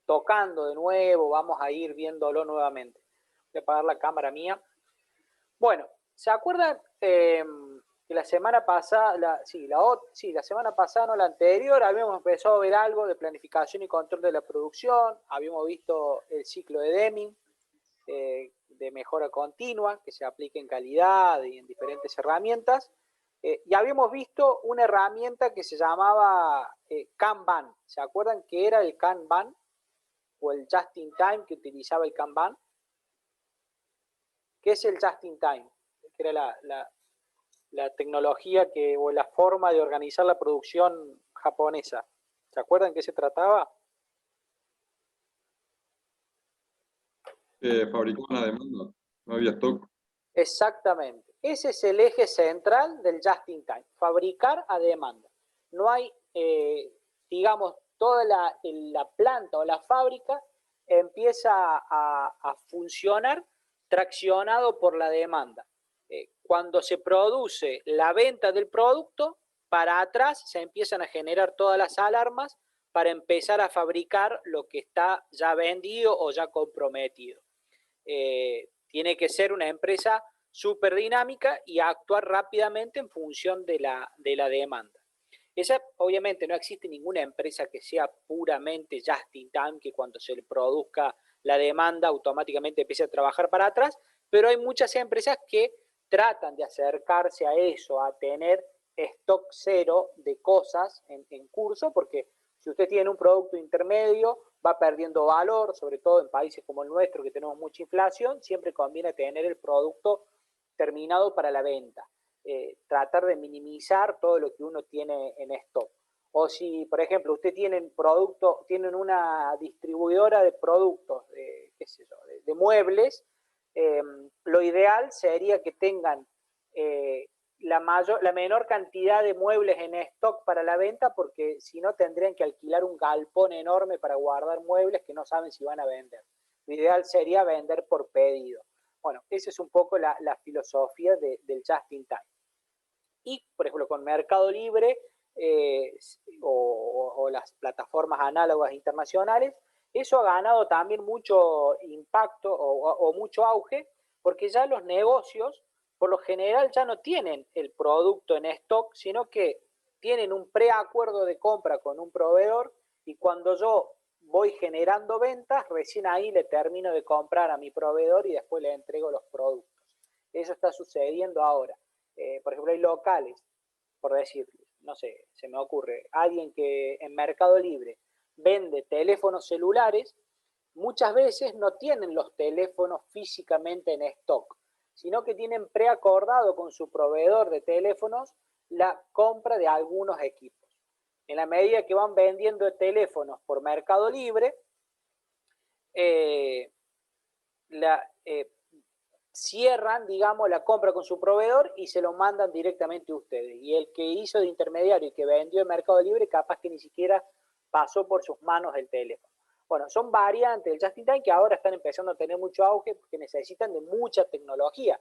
tocando de nuevo, vamos a ir viéndolo nuevamente. Voy a apagar la cámara mía. Bueno, ¿se acuerdan que la semana pasada, la semana pasada, no la anterior, habíamos empezado a ver algo de planificación y control de la producción, habíamos visto el ciclo de Deming, de mejora continua, que se aplica en calidad y en diferentes herramientas, y habíamos visto una herramienta que se llamaba Kanban. ¿Se acuerdan qué era el Kanban? O el Just in Time que utilizaba el Kanban. ¿Qué es el Just in Time? Que era la tecnología o la forma de organizar la producción japonesa. ¿Se acuerdan qué se trataba? Fabricaban a demanda, no había stock. Exactamente. Ese es el eje central del Just in Time, fabricar a demanda. No hay, digamos, toda la planta o la fábrica empieza a funcionar traccionado por la demanda. Cuando se produce la venta del producto, para atrás se empiezan a generar todas las alarmas para empezar a fabricar lo que está ya vendido o ya comprometido. Tiene que ser una empresa súper dinámica y actuar rápidamente en función de la demanda. Esa, obviamente, no existe ninguna empresa que sea puramente just in time, que cuando se le produzca la demanda automáticamente empiece a trabajar para atrás, pero hay muchas empresas que tratan de acercarse a eso, a tener stock cero de cosas en curso, porque si usted tiene un producto intermedio, va perdiendo valor, sobre todo en países como el nuestro, que tenemos mucha inflación, siempre conviene tener el producto terminado para la venta. Tratar de minimizar todo lo que uno tiene en stock. O si, por ejemplo, usted tienen una distribuidora de productos, qué sé yo, de muebles, lo ideal sería que tengan la menor cantidad de muebles en stock para la venta, porque si no tendrían que alquilar un galpón enorme para guardar muebles que no saben si van a vender. Lo ideal sería vender por pedido. Bueno, esa es un poco la filosofía del Just in Time. Y, por ejemplo, con Mercado Libre o las plataformas análogas internacionales, eso ha ganado también mucho impacto o mucho auge, porque ya los negocios, por lo general, ya no tienen el producto en stock, sino que tienen un preacuerdo de compra con un proveedor, y cuando yo voy generando ventas, recién ahí le termino de comprar a mi proveedor y después le entrego los productos. Eso está sucediendo ahora. Por ejemplo, hay locales, por decir, no sé, se me ocurre, alguien que en Mercado Libre vende teléfonos celulares, muchas veces no tienen los teléfonos físicamente en stock, sino que tienen preacordado con su proveedor de teléfonos la compra de algunos equipos. En la medida que van vendiendo teléfonos por Mercado Libre, cierran, digamos, la compra con su proveedor y se lo mandan directamente a ustedes. Y el que hizo de intermediario y que vendió en Mercado Libre, capaz que ni siquiera pasó por sus manos el teléfono. Bueno, son variantes del Just in Time que ahora están empezando a tener mucho auge porque necesitan de mucha tecnología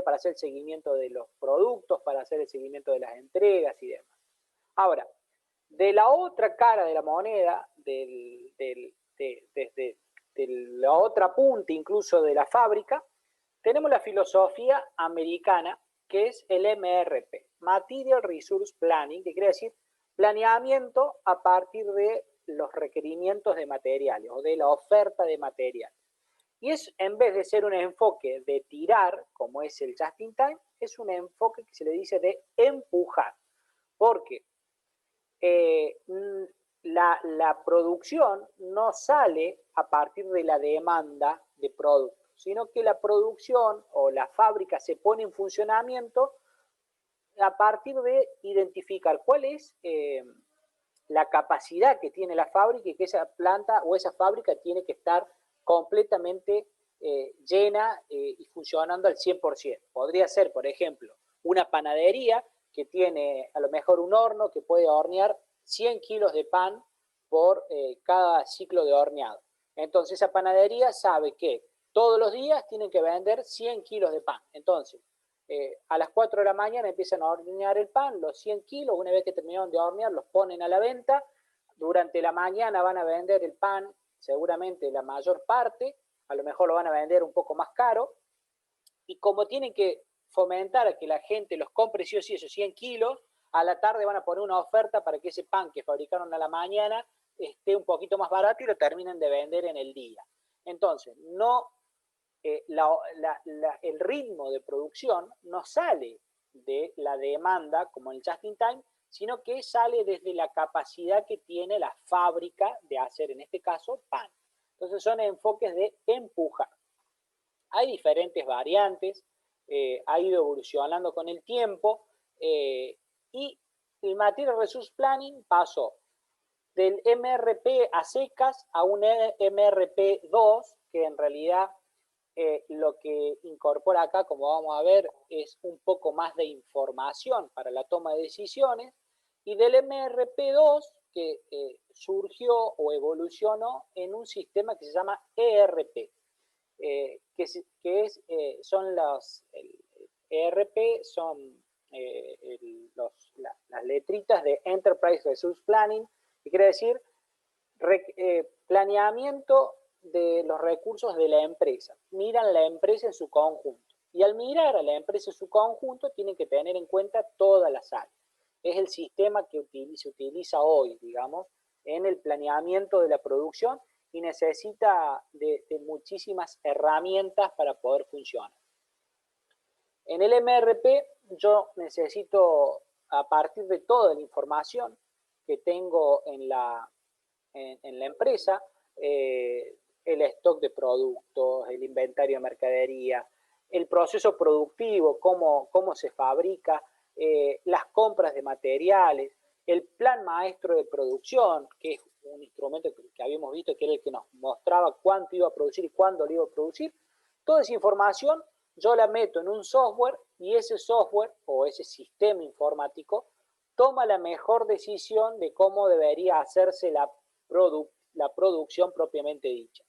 para hacer el seguimiento de los productos, para hacer el seguimiento de las entregas y demás. Ahora, de la otra cara de la moneda, de la otra punta incluso de la fábrica, tenemos la filosofía americana, que es el MRP, Material Resource Planning, que quiere decir planeamiento a partir de los requerimientos de materiales o de la oferta de materiales. Y es, en vez de ser un enfoque de tirar, como es el Just in Time, es un enfoque que se le dice de empujar, porque la producción no sale a partir de la demanda de productos, sino que la producción o la fábrica se pone en funcionamiento a partir de identificar cuál es la capacidad que tiene la fábrica y que esa planta o esa fábrica tiene que estar completamente llena y funcionando al 100%. Podría ser, por ejemplo, una panadería que tiene a lo mejor un horno que puede hornear 100 kilos de pan por cada ciclo de horneado. Entonces esa panadería sabe que todos los días tienen que vender 100 kilos de pan. Entonces, a las 4 de la mañana empiezan a hornear el pan, los 100 kilos, una vez que terminaron de hornear, los ponen a la venta, durante la mañana van a vender el pan, seguramente la mayor parte, a lo mejor lo van a vender un poco más caro, y como tienen que fomentar a que la gente los compre sí o sí esos 100 kilos, a la tarde van a poner una oferta para que ese pan que fabricaron a la mañana esté un poquito más barato y lo terminen de vender en el día. Entonces, no, el ritmo de producción no sale de la demanda como el just in time, sino que sale desde la capacidad que tiene la fábrica de hacer, en este caso, pan. Entonces son enfoques de empujar. Hay diferentes variantes, ha ido evolucionando con el tiempo, y el Material Resource Planning pasó del MRP a secas a un MRP2, que en realidad lo que incorpora acá, como vamos a ver, es un poco más de información para la toma de decisiones, y del MRP2 que surgió o evolucionó en un sistema que se llama ERP, son los, el ERP son las letritas de Enterprise Resource Planning, que quiere decir planeamiento de los recursos de la empresa. Miran la empresa en su conjunto. Y al mirar a la empresa en su conjunto, tienen que tener en cuenta todas las áreas. Es el sistema que se utiliza hoy, digamos, en el planeamiento de la producción y necesita de muchísimas herramientas para poder funcionar. En el MRP yo necesito, a partir de toda la información que tengo en la empresa, el stock de productos, el inventario de mercadería, el proceso productivo, cómo se fabrica, las compras de materiales, el plan maestro de producción, que es un instrumento que habíamos visto que era el que nos mostraba cuánto iba a producir y cuándo lo iba a producir. Toda esa información yo la meto en un software y ese software o ese sistema informático toma la mejor decisión de cómo debería hacerse la producción propiamente dicha.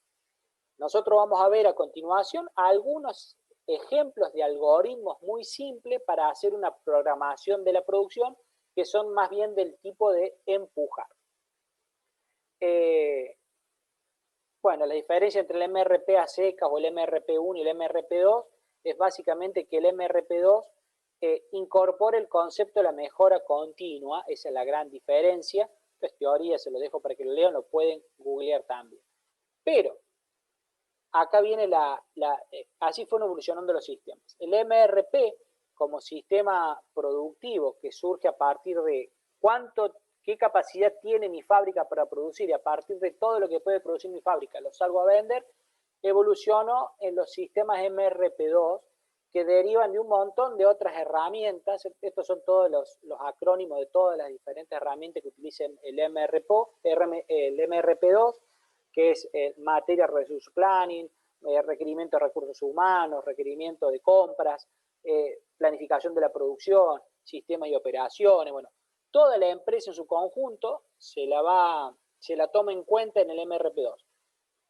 Nosotros vamos a ver a continuación algunos ejemplos de algoritmos muy simples para hacer una programación de la producción que son más bien del tipo de empujar. Bueno, la diferencia entre el MRP a secas o el MRP1 y el MRP2 es básicamente que el MRP2 incorpora el concepto de la mejora continua, esa es la gran diferencia. Pues teoría se lo dejo para que lo lean, lo pueden googlear también. Pero acá viene así fueron evolucionando los sistemas. El MRP como sistema productivo que surge a partir de qué capacidad tiene mi fábrica para producir y a partir de todo lo que puede producir mi fábrica lo salgo a vender, evolucionó en los sistemas MRP2 que derivan de un montón de otras herramientas. Estos son todos los acrónimos de todas las diferentes herramientas que utilicen el MRP2, que es Material Resource Planning, requerimiento de recursos humanos, requerimiento de compras, planificación de la producción, sistemas y operaciones. Bueno, toda la empresa en su conjunto se la toma en cuenta en el MRP2.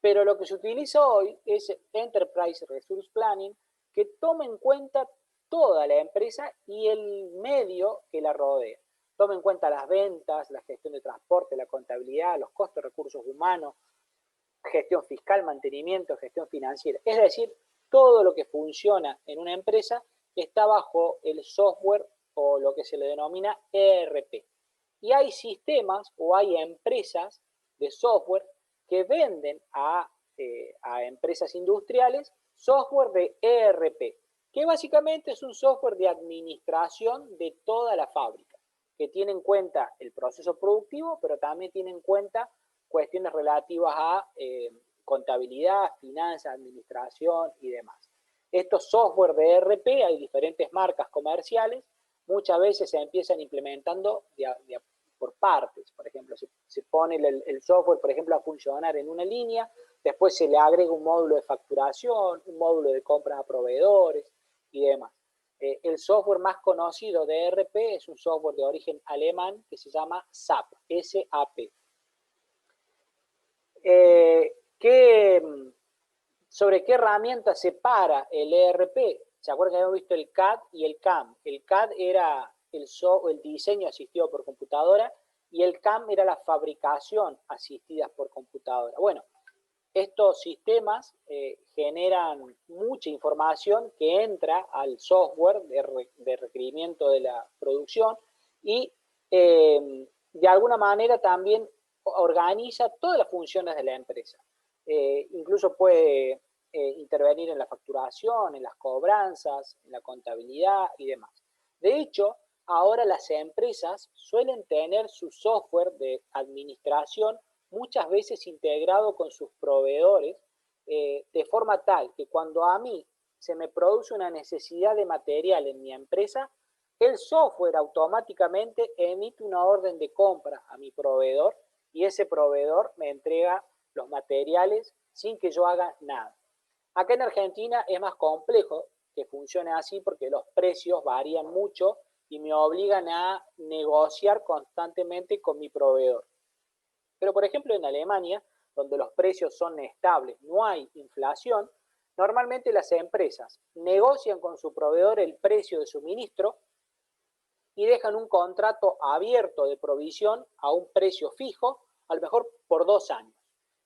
Pero lo que se utiliza hoy es Enterprise Resource Planning, que toma en cuenta toda la empresa y el medio que la rodea. Toma en cuenta las ventas, la gestión de transporte, la contabilidad, los costos de recursos humanos, gestión fiscal, mantenimiento, gestión financiera. Es decir, todo lo que funciona en una empresa está bajo el software o lo que se le denomina ERP. Y hay sistemas o hay empresas de software que venden a empresas industriales software de ERP, que básicamente es un software de administración de toda la fábrica, que tiene en cuenta el proceso productivo, pero también tiene en cuenta cuestiones relativas a contabilidad, finanzas, administración y demás. Estos software de ERP, hay diferentes marcas comerciales, muchas veces se empiezan implementando por partes. Por ejemplo, se pone el software, por ejemplo, a funcionar en una línea, después se le agrega un módulo de facturación, un módulo de compras a proveedores y demás. El software más conocido de ERP es un software de origen alemán que se llama SAP, S-A-P. ¿Sobre qué herramienta se para el ERP? ¿Se acuerdan que habíamos visto el CAD y el CAM? El CAD era el diseño asistido por computadora y el CAM era la fabricación asistida por computadora. Bueno, estos sistemas generan mucha información que entra al software de requerimiento de la producción y de alguna manera también organiza todas las funciones de la empresa. Incluso puede intervenir en la facturación, en las cobranzas, en la contabilidad y demás. De hecho, ahora las empresas suelen tener su software de administración muchas veces integrado con sus proveedores, de forma tal que cuando a mí se me produce una necesidad de material en mi empresa, el software automáticamente emite una orden de compra a mi proveedor y ese proveedor me entrega los materiales sin que yo haga nada. Acá en Argentina es más complejo que funcione así porque los precios varían mucho y me obligan a negociar constantemente con mi proveedor. Pero, por ejemplo, en Alemania, donde los precios son estables, no hay inflación, normalmente las empresas negocian con su proveedor el precio de suministro y dejan un contrato abierto de provisión a un precio fijo, a lo mejor por 2 años.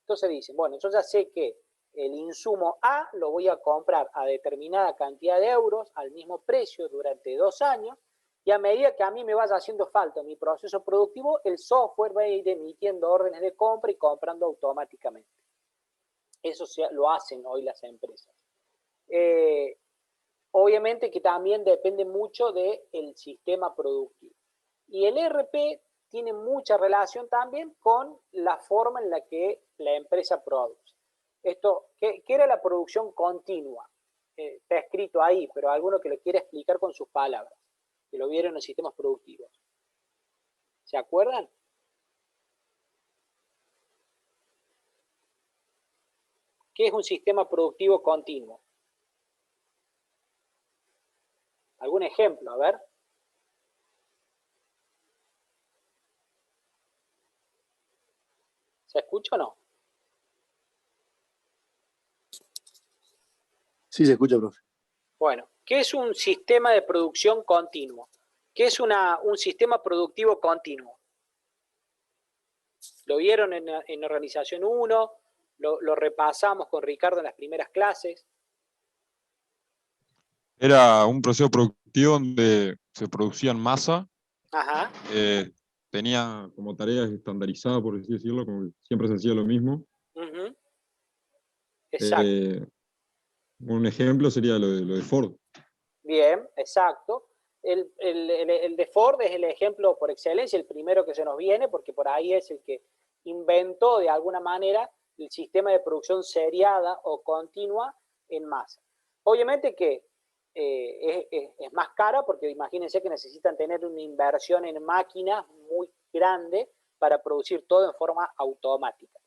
Entonces dicen, bueno, yo ya sé que el insumo A lo voy a comprar a determinada cantidad de euros al mismo precio durante 2 años, y a medida que a mí me vaya haciendo falta mi proceso productivo, el software va a ir emitiendo órdenes de compra y comprando automáticamente. Eso lo hacen hoy las empresas. Obviamente que también depende mucho del sistema productivo. Y el ERP tiene mucha relación también con la forma en la que la empresa produce. Esto, ¿qué era la producción continua? Está escrito ahí, pero alguno que lo quiera explicar con sus palabras, que lo vieron en los sistemas productivos. ¿Se acuerdan? ¿Qué es un sistema productivo continuo? ¿Algún ejemplo? A ver. ¿Se escucha o no? Sí, se escucha, profe. Bueno, ¿qué es un sistema de producción continuo? ¿Qué es un sistema productivo continuo? ¿Lo vieron en Organización 1? ¿Lo repasamos con Ricardo en las primeras clases? Era un proceso productivo donde se producía en masa. Ajá. Tenía como tareas estandarizadas, por así decirlo, como siempre se hacía lo mismo. Exacto. Un ejemplo sería lo de Ford. Bien, exacto. El de Ford es el ejemplo por excelencia, el primero que se nos viene, porque por ahí es el que inventó de alguna manera el sistema de producción seriada o continua en masa. Obviamente que es más cara porque imagínense que necesitan tener una inversión en máquinas muy grande para producir todo en forma automática.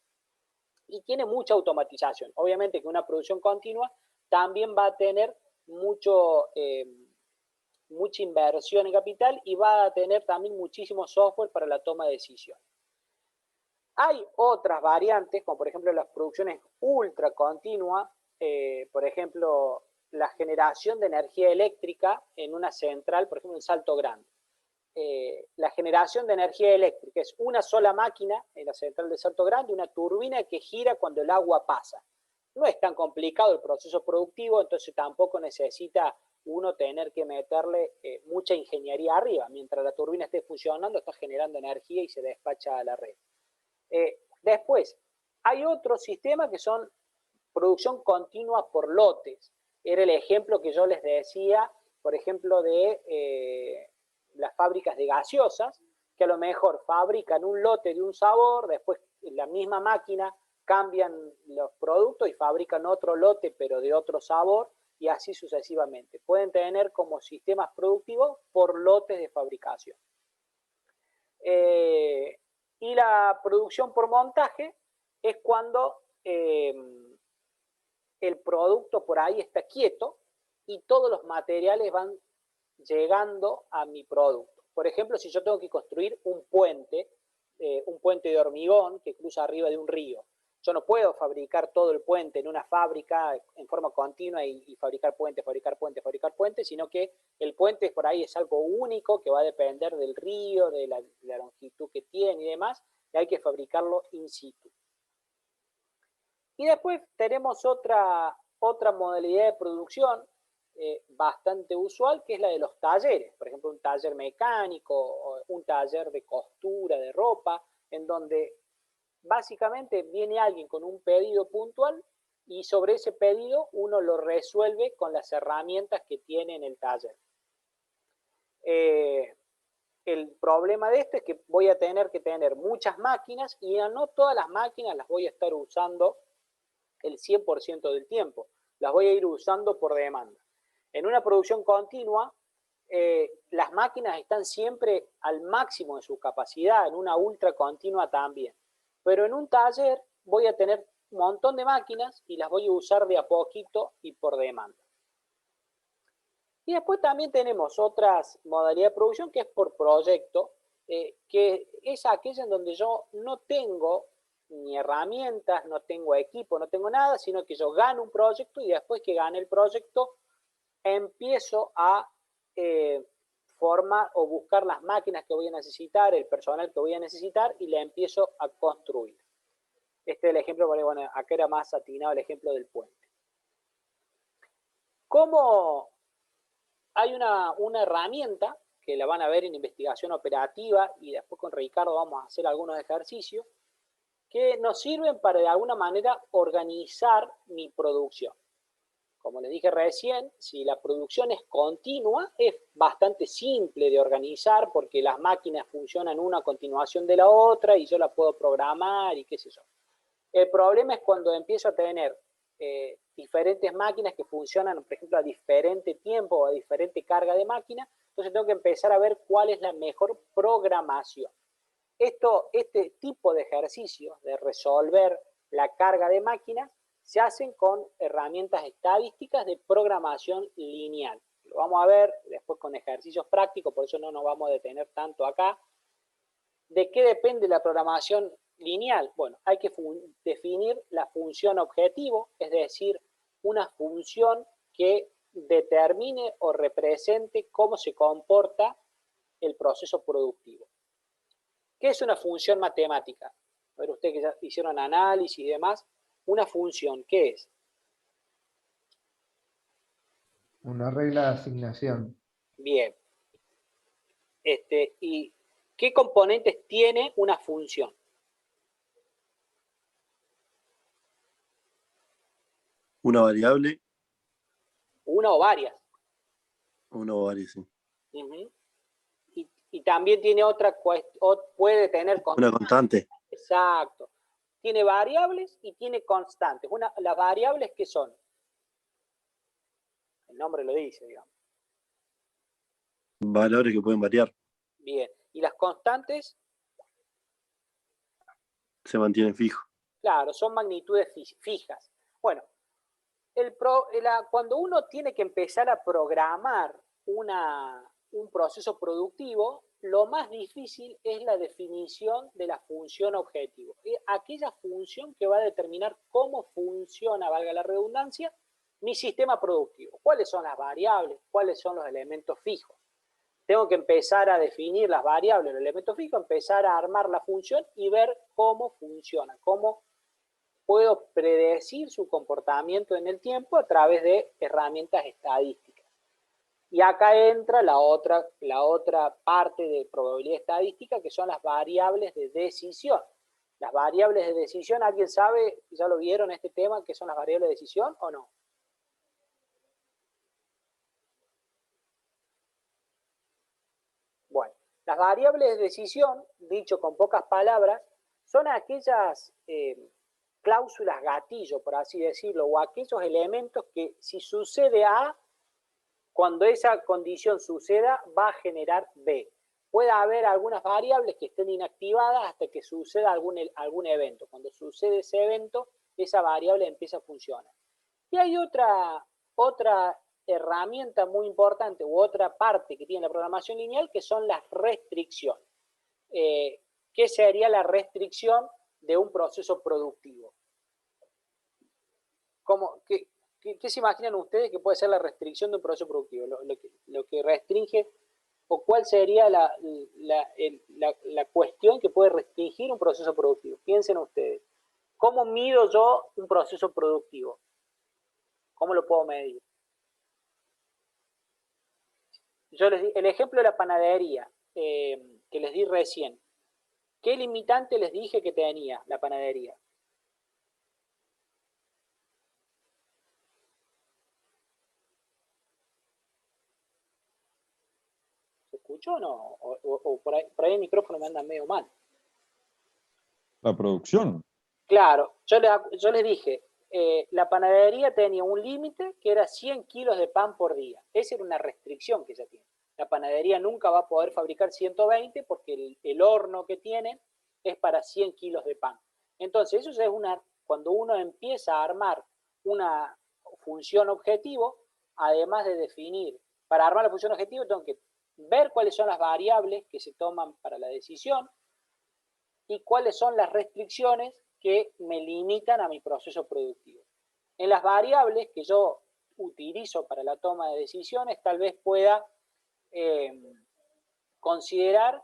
Y tiene mucha automatización. Obviamente que una producción continua también va a tener mucha inversión en capital y va a tener también muchísimo software para la toma de decisiones. Hay otras variantes, como por ejemplo las producciones ultra continuas, por ejemplo, la generación de energía eléctrica en una central, por ejemplo en Salto Grande. La generación de energía eléctrica es una sola máquina en la central de Salto Grande, una turbina que gira cuando el agua pasa. No es tan complicado el proceso productivo, entonces tampoco necesita uno tener que meterle mucha ingeniería arriba. Mientras la turbina esté funcionando, está generando energía y se despacha a la red. Después, hay otros sistemas que son producción continua por lotes. Era el ejemplo que yo les decía, por ejemplo, de las fábricas de gaseosas, que a lo mejor fabrican un lote de un sabor, después en la misma máquina cambian los productos y fabrican otro lote pero de otro sabor y así sucesivamente. Pueden tener como sistemas productivos por lotes de fabricación. Y la producción por montaje es cuando el producto por ahí está quieto y todos los materiales van llegando a mi producto. Por ejemplo, si yo tengo que construir un puente de hormigón que cruza arriba de un río, Yo no puedo fabricar todo el puente en una fábrica en forma continua y fabricar puente, fabricar puente, fabricar puente, sino que el puente por ahí es algo único que va a depender del río, de la longitud que tiene y demás, y hay que fabricarlo in situ. Y después tenemos otra modalidad de producción bastante usual, que es la de los talleres. Por ejemplo, un taller mecánico, o un taller de costura de ropa, en donde básicamente viene alguien con un pedido puntual y sobre ese pedido uno lo resuelve con las herramientas que tiene en el taller. El problema de esto es que voy a tener que tener muchas máquinas y no todas las máquinas las voy a estar usando el 100% del tiempo. Las voy a ir usando por demanda. En una producción continua, las máquinas están siempre al máximo de su capacidad, en una ultra continua también. Pero en un taller voy a tener un montón de máquinas y las voy a usar de a poquito y por demanda. Y después también tenemos otras modalidades de producción que es por proyecto, que es aquella en donde yo no tengo ni herramientas, no tengo equipo, no tengo nada, sino que yo gano un proyecto y después que gane el proyecto empiezo a formar o buscar las máquinas que voy a necesitar, el personal que voy a necesitar y la empiezo a construir. Este es el ejemplo, bueno, acá era más atinado el ejemplo del puente. ¿Cómo hay una herramienta que la van a ver en investigación operativa y después con Ricardo vamos a hacer algunos ejercicios que nos sirven para de alguna manera organizar mi producción? Como les dije recién, si la producción es continua, es bastante simple de organizar porque las máquinas funcionan una a continuación de la otra y yo la puedo programar y qué sé yo. El problema es cuando empiezo a tener diferentes máquinas que funcionan, por ejemplo, a diferente tiempo o a diferente carga de máquina, entonces tengo que empezar a ver cuál es la mejor programación. Este tipo de ejercicios de resolver la carga de máquinas se hacen con herramientas estadísticas de programación lineal. Lo vamos a ver después con ejercicios prácticos, por eso no nos vamos a detener tanto acá. ¿De qué depende la programación lineal? Bueno, hay que definir la función objetivo, es decir, una función que determine o represente cómo se comporta el proceso productivo. ¿Qué es una función matemática? A ver, ustedes que ya hicieron análisis y demás, una función, ¿qué es? Una regla de asignación. Bien. ¿Y qué componentes tiene una función? Una variable. Una o varias. Una o varias, sí. Y también tiene otra, puede tener constantes. Una constante. Exacto. Tiene variables y tiene constantes. Las variables, ¿qué son? El nombre lo dice, digamos. Valores que pueden variar. Bien. ¿Y las constantes? Se mantienen fijos. Claro, son magnitudes fijas. Bueno, cuando uno tiene que empezar a programar un proceso productivo, lo más difícil es la definición de la función objetivo. Aquella función que va a determinar cómo funciona, valga la redundancia, mi sistema productivo. ¿Cuáles son las variables? ¿Cuáles son los elementos fijos? Tengo que empezar a definir las variables, los elementos fijos, empezar a armar la función y ver cómo funciona, cómo puedo predecir su comportamiento en el tiempo a través de herramientas estadísticas. Y acá entra la otra parte de probabilidad estadística, que son las variables de decisión. Las variables de decisión, ¿alguien sabe, ya lo vieron este tema, qué son las variables de decisión o no? Bueno, las variables de decisión, dicho con pocas palabras, son aquellas cláusulas gatillo, por así decirlo, o aquellos elementos que si sucede A, cuando esa condición suceda, va a generar B. Puede haber algunas variables que estén inactivadas hasta que suceda algún evento. Cuando sucede ese evento, esa variable empieza a funcionar. Y hay otra herramienta muy importante u otra parte que tiene la programación lineal, que son las restricciones. ¿Qué sería la restricción de un proceso productivo? ¿Qué se imaginan ustedes que puede ser la restricción de un proceso productivo? Lo que restringe, o cuál sería la cuestión que puede restringir un proceso productivo. Piensen ustedes. ¿Cómo mido yo un proceso productivo? ¿Cómo lo puedo medir? Yo les di el ejemplo de la panadería que les di recién. ¿Qué limitante les dije que tenía la panadería? ¿Se escuchó o no? O por ahí el micrófono me anda medio mal. La producción. Claro, yo les dije, la panadería tenía un límite que era 100 kilos de pan por día. Esa era una restricción que ella tiene. La panadería nunca va a poder fabricar 120 porque el horno que tienen es para 100 kilos de pan. Entonces, eso es cuando uno empieza a armar una función objetivo, además de definir, para armar la función objetivo tengo que ver cuáles son las variables que se toman para la decisión y cuáles son las restricciones que me limitan a mi proceso productivo. En las variables que yo utilizo para la toma de decisiones, tal vez pueda considerar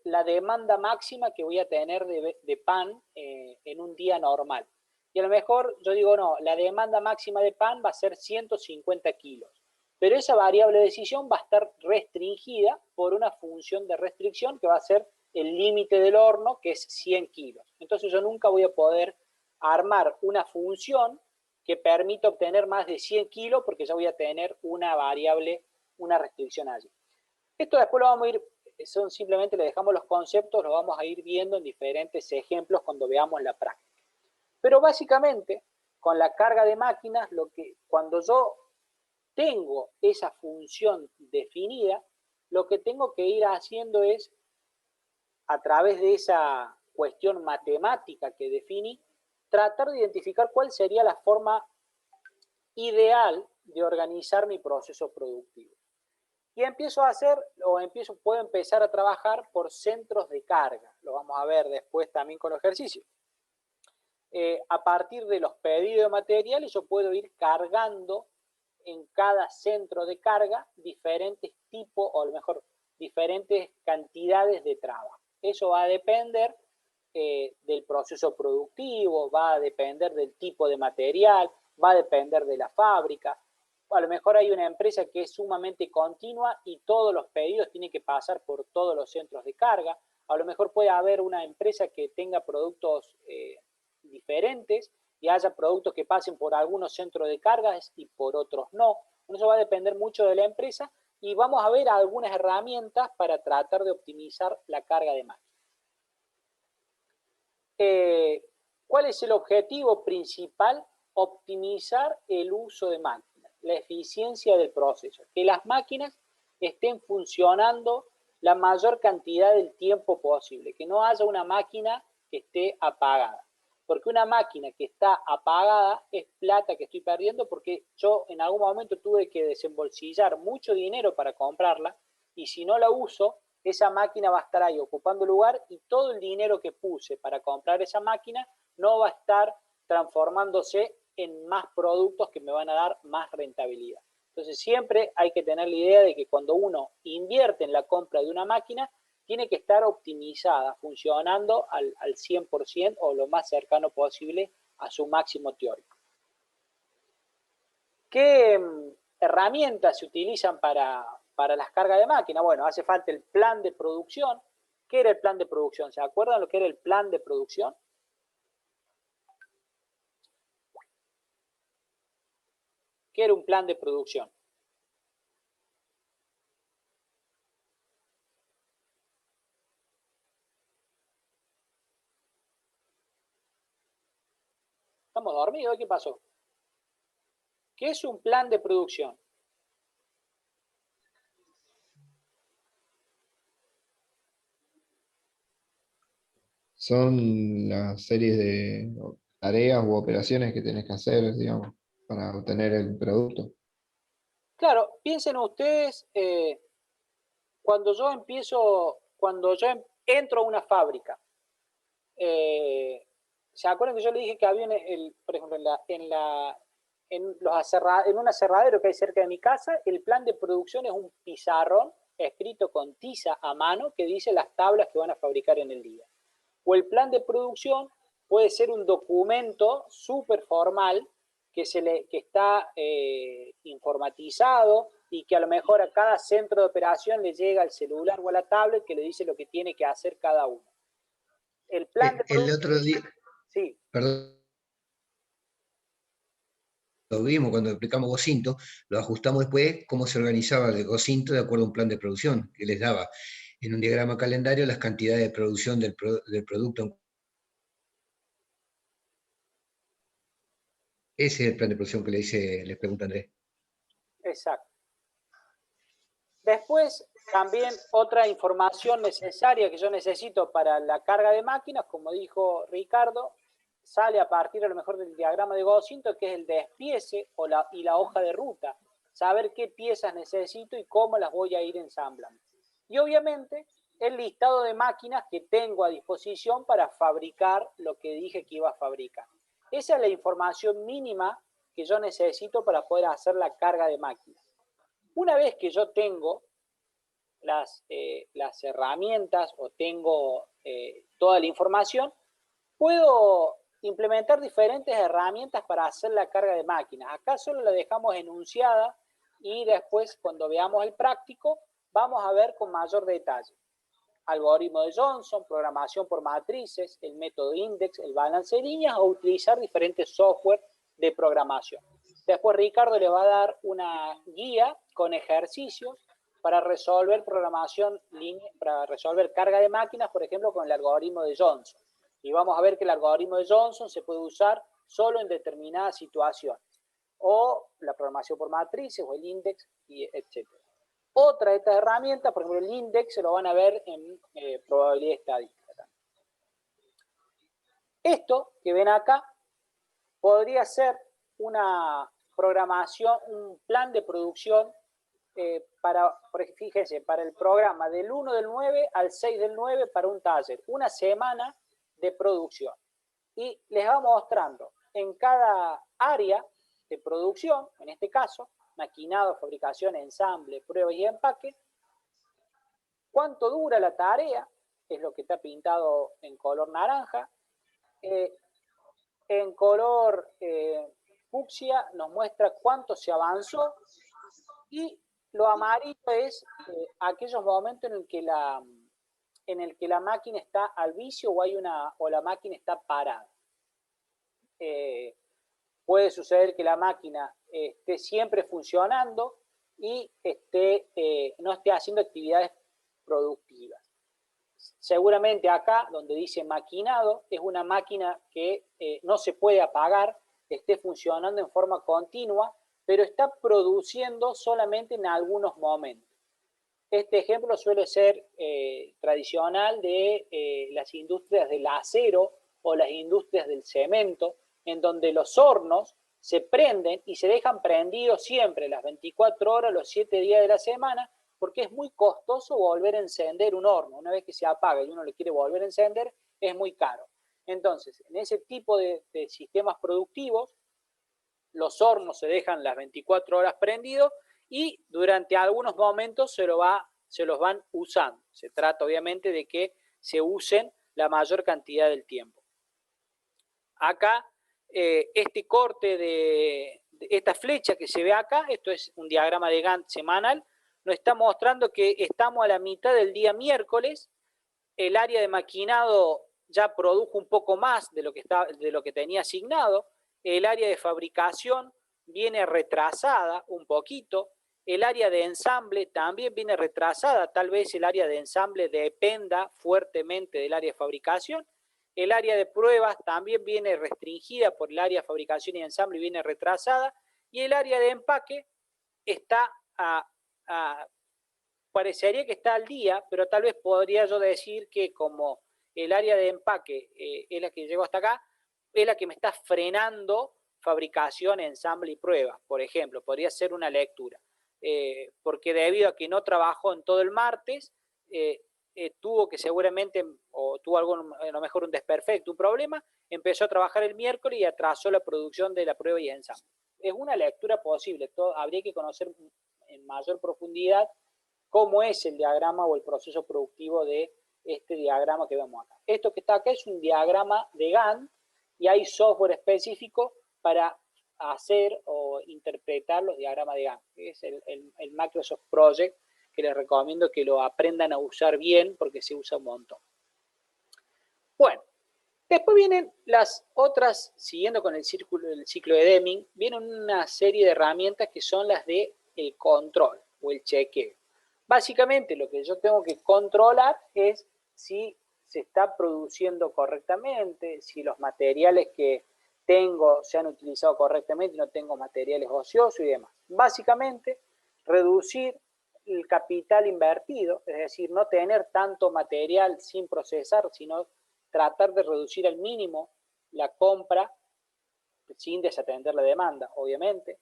la demanda máxima que voy a tener de pan en un día normal. Y a lo mejor yo digo, no, la demanda máxima de pan va a ser 150 kilos. Pero esa variable de decisión va a estar restringida por una función de restricción que va a ser el límite del horno, que es 100 kilos. Entonces yo nunca voy a poder armar una función que permita obtener más de 100 kilos porque ya voy a tener una variable, una restricción allí. Esto después lo vamos a ir, simplemente le dejamos los conceptos, lo vamos a ir viendo en diferentes ejemplos cuando veamos la práctica. Pero básicamente, con la carga de máquinas, cuando yo tengo esa función definida, lo que tengo que ir haciendo es, a través de esa cuestión matemática que definí, tratar de identificar cuál sería la forma ideal de organizar mi proceso productivo. Y puedo empezar a trabajar por centros de carga. Lo vamos a ver después también con los ejercicios. A partir de los pedidos de materiales, yo puedo ir cargando en cada centro de carga diferentes tipos, o a lo mejor diferentes cantidades de trabajo. Eso va a depender del proceso productivo, va a depender del tipo de material, va a depender de la fábrica. A lo mejor hay una empresa que es sumamente continua y todos los pedidos tienen que pasar por todos los centros de carga. A lo mejor puede haber una empresa que tenga productos diferentes y haya productos que pasen por algunos centros de cargas y por otros no. Eso va a depender mucho de la empresa y vamos a ver algunas herramientas para tratar de optimizar la carga de máquinas. ¿Cuál es el objetivo principal? Optimizar el uso de máquinas, la eficiencia del proceso, que las máquinas estén funcionando la mayor cantidad del tiempo posible, que no haya una máquina que esté apagada. Porque una máquina que está apagada es plata que estoy perdiendo porque yo en algún momento tuve que desembolsillar mucho dinero para comprarla y si no la uso, esa máquina va a estar ahí ocupando lugar y todo el dinero que puse para comprar esa máquina no va a estar transformándose en más productos que me van a dar más rentabilidad. Entonces siempre hay que tener la idea de que cuando uno invierte en la compra de una máquina, tiene que estar optimizada, funcionando al 100% o lo más cercano posible a su máximo teórico. ¿Qué herramientas se utilizan para las cargas de máquina? Bueno, hace falta el plan de producción. ¿Qué era el plan de producción? ¿Se acuerdan lo que era el plan de producción? ¿Qué era un plan de producción? ¿Estamos dormidos? ¿Qué pasó? ¿Qué es un plan de producción? Son las series de tareas u operaciones que tenés que hacer, digamos, para obtener el producto. Claro, piensen ustedes, cuando yo entro a una fábrica, ¿se acuerdan que yo le dije que había, por ejemplo, en un aserradero que hay cerca de mi casa, el plan de producción es un pizarrón escrito con tiza a mano que dice las tablas que van a fabricar en el día. O el plan de producción puede ser un documento súper formal que está informatizado y que a lo mejor a cada centro de operación le llega al celular o a la tablet que le dice lo que tiene que hacer cada uno. El plan de producción... El otro día, Sí. perdón, lo vimos cuando explicamos Gocinto, lo ajustamos después cómo se organizaba el Gocinto de acuerdo a un plan de producción que les daba en un diagrama calendario las cantidades de producción del producto. Ese es el plan de producción que les pregunta Andrés. Exacto. Después, también otra información necesaria que yo necesito para la carga de máquinas, como dijo Ricardo, sale a partir a lo mejor del diagrama de Gocinto, que es el despiece y la hoja de ruta. Saber qué piezas necesito y cómo las voy a ir ensamblando. Y obviamente el listado de máquinas que tengo a disposición para fabricar lo que dije que iba a fabricar. Esa es la información mínima que yo necesito para poder hacer la carga de máquinas. Una vez que yo tengo las herramientas o tengo toda la información, puedo implementar diferentes herramientas para hacer la carga de máquinas. Acá solo la dejamos enunciada y después cuando veamos el práctico vamos a ver con mayor detalle. Algoritmo de Johnson, programación por matrices, el método index, el balance de líneas o utilizar diferentes software de programación. Después Ricardo le va a dar una guía con ejercicios para resolver para resolver carga de máquinas, por ejemplo, con el algoritmo de Johnson. Y vamos a ver que el algoritmo de Johnson se puede usar solo en determinadas situaciones. O la programación por matrices, o el index, etc. Otra de estas herramientas, por ejemplo, el index, se lo van a ver en probabilidad estadística también. Esto que ven acá podría ser una programación, un plan de producción fíjense, para el programa del 1 del 9 al 6 del 9 para un taller, una semana de producción. Y les va mostrando en cada área de producción, en este caso, maquinado, fabricación, ensamble, prueba y empaque, cuánto dura la tarea, es lo que está pintado en color naranja, en color fucsia nos muestra cuánto se avanzó y lo amarillo es aquellos momentos en el que la máquina está al vicio o la máquina está parada. Puede suceder que la máquina esté siempre funcionando y no esté haciendo actividades productivas. Seguramente acá, donde dice maquinado, es una máquina que no se puede apagar, esté funcionando en forma continua, pero está produciendo solamente en algunos momentos. Este ejemplo suele ser tradicional de las industrias del acero o las industrias del cemento, en donde los hornos se prenden y se dejan prendidos siempre las 24 horas, los 7 días de la semana, porque es muy costoso volver a encender un horno. Una vez que se apaga y uno le quiere volver a encender, es muy caro. Entonces, en ese tipo de sistemas productivos, los hornos se dejan las 24 horas prendidos y durante algunos momentos se los van usando. Se trata obviamente de que se usen la mayor cantidad del tiempo. Acá, este corte de esta flecha que se ve acá, esto es un diagrama de Gantt semanal, nos está mostrando que estamos a la mitad del día miércoles, el área de maquinado ya produjo un poco más de lo que tenía asignado, el área de fabricación viene retrasada un poquito, el área de ensamble también viene retrasada, tal vez el área de ensamble dependa fuertemente del área de fabricación, el área de pruebas también viene restringida por el área de fabricación y ensamble y viene retrasada, y el área de empaque está parecería que está al día, pero tal vez podría yo decir que como el área de empaque es la que llegó hasta acá, es la que me está frenando fabricación, ensamble y pruebas, por ejemplo, podría ser una lectura, porque debido a que no trabajó en todo el martes, tuvo que seguramente, o tuvo a lo mejor un desperfecto, un problema, empezó a trabajar el miércoles y atrasó la producción de la prueba y ensamble. es una lectura posible. Habría que conocer en mayor profundidad cómo es el diagrama o el proceso productivo de este diagrama que vemos acá. Esto que está acá es un diagrama de Gantt y hay software específico para hacer o interpretar los diagramas de Gantt. Es el Microsoft Project, que les recomiendo que lo aprendan a usar bien porque se usa un montón. Bueno, después vienen las otras, siguiendo con el ciclo de Deming, vienen una serie de herramientas que son las de el control o el chequeo. Básicamente lo que yo tengo que controlar es si se está produciendo correctamente, si los materiales que tengo se han utilizado correctamente, no tengo materiales ociosos y demás. Básicamente, reducir el capital invertido, es decir, no tener tanto material sin procesar, sino tratar de reducir al mínimo la compra sin desatender la demanda, obviamente.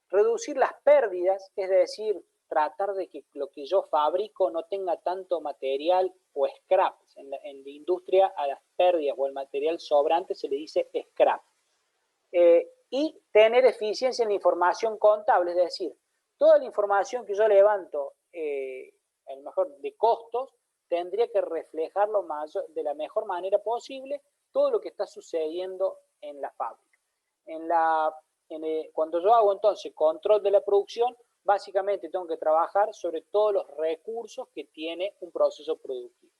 Reducir las pérdidas, es decir, tratar de que lo que yo fabrico no tenga tanto material o scrap. En la industria a las pérdidas o el material sobrante se le dice scrap. Y tener eficiencia en la información contable, es decir, toda la información que yo levanto, a lo mejor de costos, tendría que reflejar de la mejor manera posible todo lo que está sucediendo en la fábrica. Cuando yo hago entonces control de la producción, básicamente tengo que trabajar sobre todos los recursos que tiene un proceso productivo.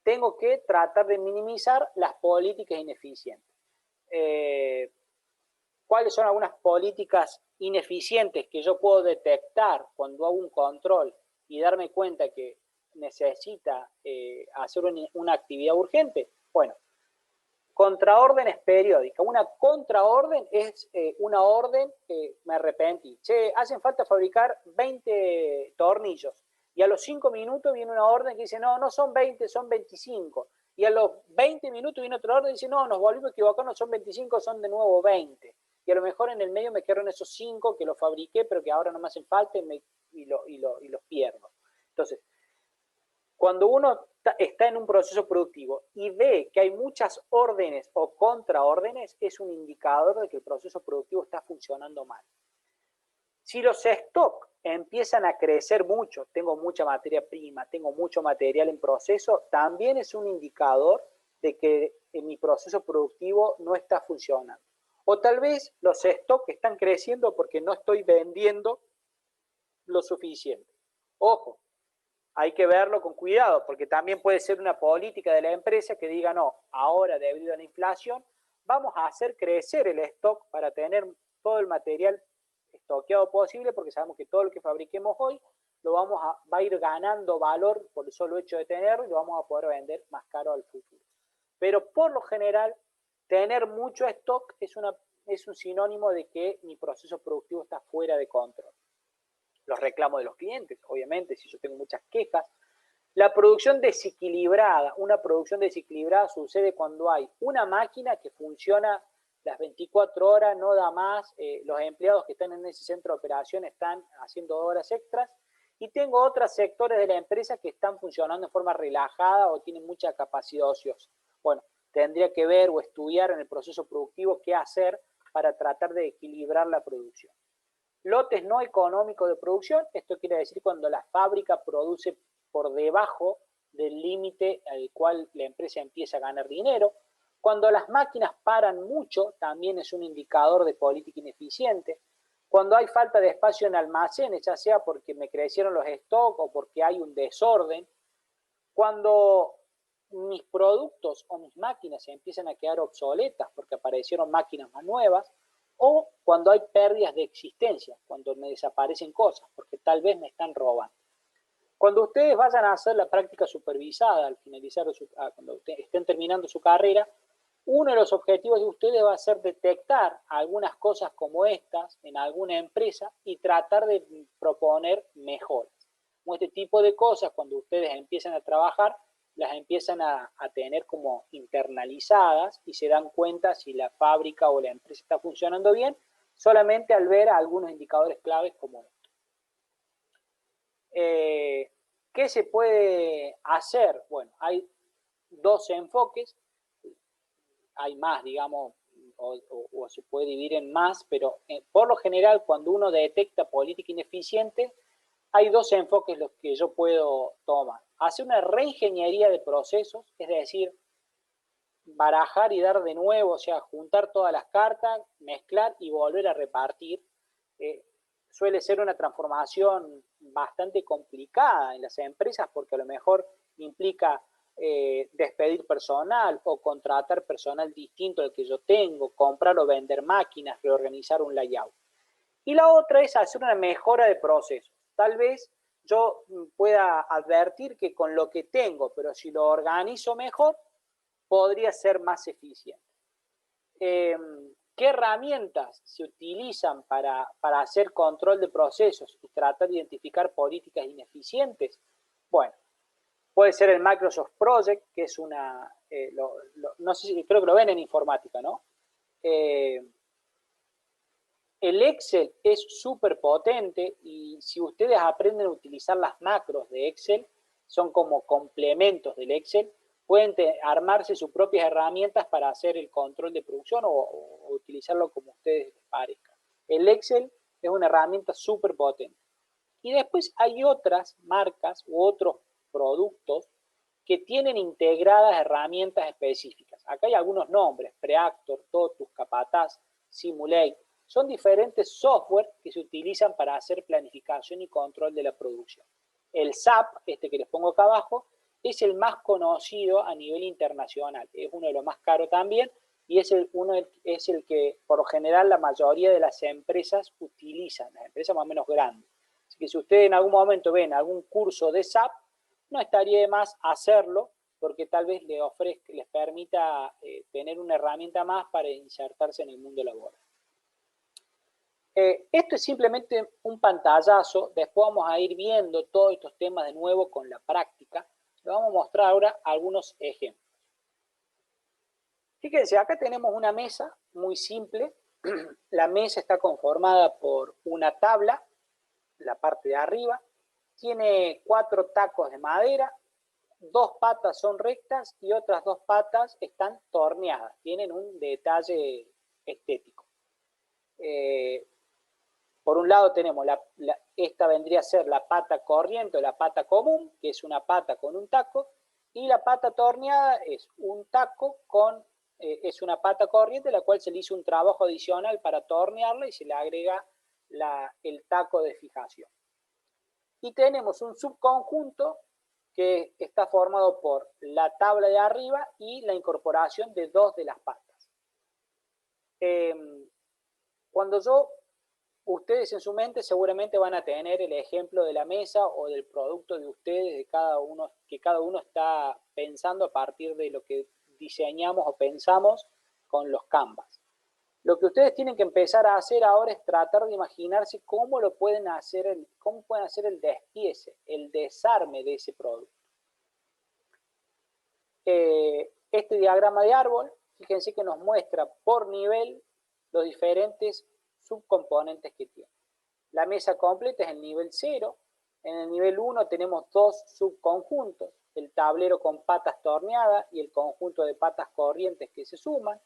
Tengo que tratar de minimizar las políticas ineficientes. ¿Cuáles son algunas políticas ineficientes que yo puedo detectar cuando hago un control y darme cuenta que necesita hacer una actividad urgente? Bueno, contraórdenes periódicas. Una contraorden es una orden que me arrepentí. Che, hacen falta fabricar 20 tornillos. Y a los 5 minutos viene una orden que dice, no, no son 20, son 25. Y a los 20 minutos viene otra orden y dice, no, nos volvimos a equivocar, no son 25, son de nuevo 20. Y a lo mejor en el medio me quedaron esos 5 que los fabriqué, pero que ahora no me hacen falta y los pierdo. Entonces, cuando uno está en un proceso productivo y ve que hay muchas órdenes o contraórdenes, es un indicador de que el proceso productivo está funcionando mal. Si los stocks empiezan a crecer mucho, tengo mucha materia prima, tengo mucho material en proceso, también es un indicador de que mi proceso productivo no está funcionando. O tal vez los stocks están creciendo porque no estoy vendiendo lo suficiente. Ojo, hay que verlo con cuidado, porque también puede ser una política de la empresa que diga, no, ahora debido a la inflación, vamos a hacer crecer el stock para tener todo el material estoqueado posible, porque sabemos que todo lo que fabriquemos hoy va a ir ganando valor por el solo hecho de tenerlo y lo vamos a poder vender más caro al futuro. Pero por lo general, tener mucho stock es un sinónimo de que mi proceso productivo está fuera de control. Los reclamos de los clientes, obviamente, si yo tengo muchas quejas. La producción desequilibrada, una producción desequilibrada sucede cuando hay una máquina que funciona las 24 horas, no da más, los empleados que están en ese centro de operación están haciendo horas extras, y tengo otros sectores de la empresa que están funcionando en forma relajada o tienen mucha capacidad ociosa. Bueno, tendría que ver o estudiar en el proceso productivo qué hacer para tratar de equilibrar la producción. Lotes no económicos de producción, esto quiere decir cuando la fábrica produce por debajo del límite al cual la empresa empieza a ganar dinero. Cuando las máquinas paran mucho, también es un indicador de política ineficiente. Cuando hay falta de espacio en almacenes, ya sea porque me crecieron los stocks o porque hay un desorden. Cuando mis productos o mis máquinas se empiezan a quedar obsoletas porque aparecieron máquinas más nuevas, o cuando hay pérdidas de existencia, cuando me desaparecen cosas, porque tal vez me están robando. Cuando ustedes vayan a hacer la práctica supervisada, al finalizar, cuando estén terminando su carrera, uno de los objetivos de ustedes va a ser detectar algunas cosas como estas en alguna empresa y tratar de proponer mejoras. Como este tipo de cosas, cuando ustedes empiezan a trabajar, las empiezan a tener como internalizadas y se dan cuenta si la fábrica o la empresa está funcionando bien solamente al ver algunos indicadores claves como esto. ¿Qué se puede hacer? Bueno, hay dos enfoques, hay más, digamos, o se puede dividir en más, pero por lo general cuando uno detecta política ineficiente, hay dos enfoques los que yo puedo tomar. Hacer una reingeniería de procesos, es decir, barajar y dar de nuevo, o sea, juntar todas las cartas, mezclar y volver a repartir. Suele ser una transformación bastante complicada en las empresas porque a lo mejor implica despedir personal o contratar personal distinto al que yo tengo, comprar o vender máquinas, reorganizar un layout. Y la otra es hacer una mejora de procesos. Tal vez yo pueda advertir que con lo que tengo, pero si lo organizo mejor, podría ser más eficiente. ¿Qué herramientas se utilizan para hacer control de procesos y tratar de identificar políticas ineficientes? Bueno, puede ser el Microsoft Project, que es una, no sé si, creo que lo ven en informática, ¿no? El Excel es súper potente y si ustedes aprenden a utilizar las macros de Excel, son como complementos del Excel, pueden armarse sus propias herramientas para hacer el control de producción o utilizarlo como a ustedes les parezca. El Excel es una herramienta súper potente. Y después hay otras marcas u otros productos que tienen integradas herramientas específicas. Acá hay algunos nombres: Preactor, Totus, Capataz, Simulate. Son diferentes software que se utilizan para hacer planificación y control de la producción. El SAP, este que les pongo acá abajo, es el más conocido a nivel internacional. Es uno de los más caros también y es el que por lo general la mayoría de las empresas utilizan, las empresas más o menos grandes. Así que si ustedes en algún momento ven algún curso de SAP, no estaría de más hacerlo porque tal vez les permita tener una herramienta más para insertarse en el mundo laboral. Esto es simplemente un pantallazo, después vamos a ir viendo todos estos temas de nuevo con la práctica. Les vamos a mostrar ahora algunos ejemplos. Fíjense, acá tenemos una mesa muy simple. La mesa está conformada por una tabla, la parte de arriba, tiene 4 tacos de madera, 2 patas son rectas y otras 2 patas están torneadas, tienen un detalle estético. Por un lado tenemos, esta vendría a ser la pata corriente o la pata común, que es una pata con un taco, y la pata torneada es un taco con, es una pata corriente, la cual se le hizo un trabajo adicional para tornearla y se le agrega el taco de fijación. Y tenemos un subconjunto que está formado por la tabla de arriba y la incorporación de 2 de las patas. Ustedes en su mente seguramente van a tener el ejemplo de la mesa o del producto de ustedes, de que cada uno está pensando a partir de lo que diseñamos o pensamos con los Canvas. Lo que ustedes tienen que empezar a hacer ahora es tratar de imaginarse cómo pueden hacer el despiece, el desarme de ese producto. Este diagrama de árbol, fíjense que nos muestra por nivel los diferentes subcomponentes que tiene. La mesa completa es el nivel 0. En el nivel 1 tenemos 2 subconjuntos, el tablero con patas torneadas y el conjunto de patas corrientes que se suman.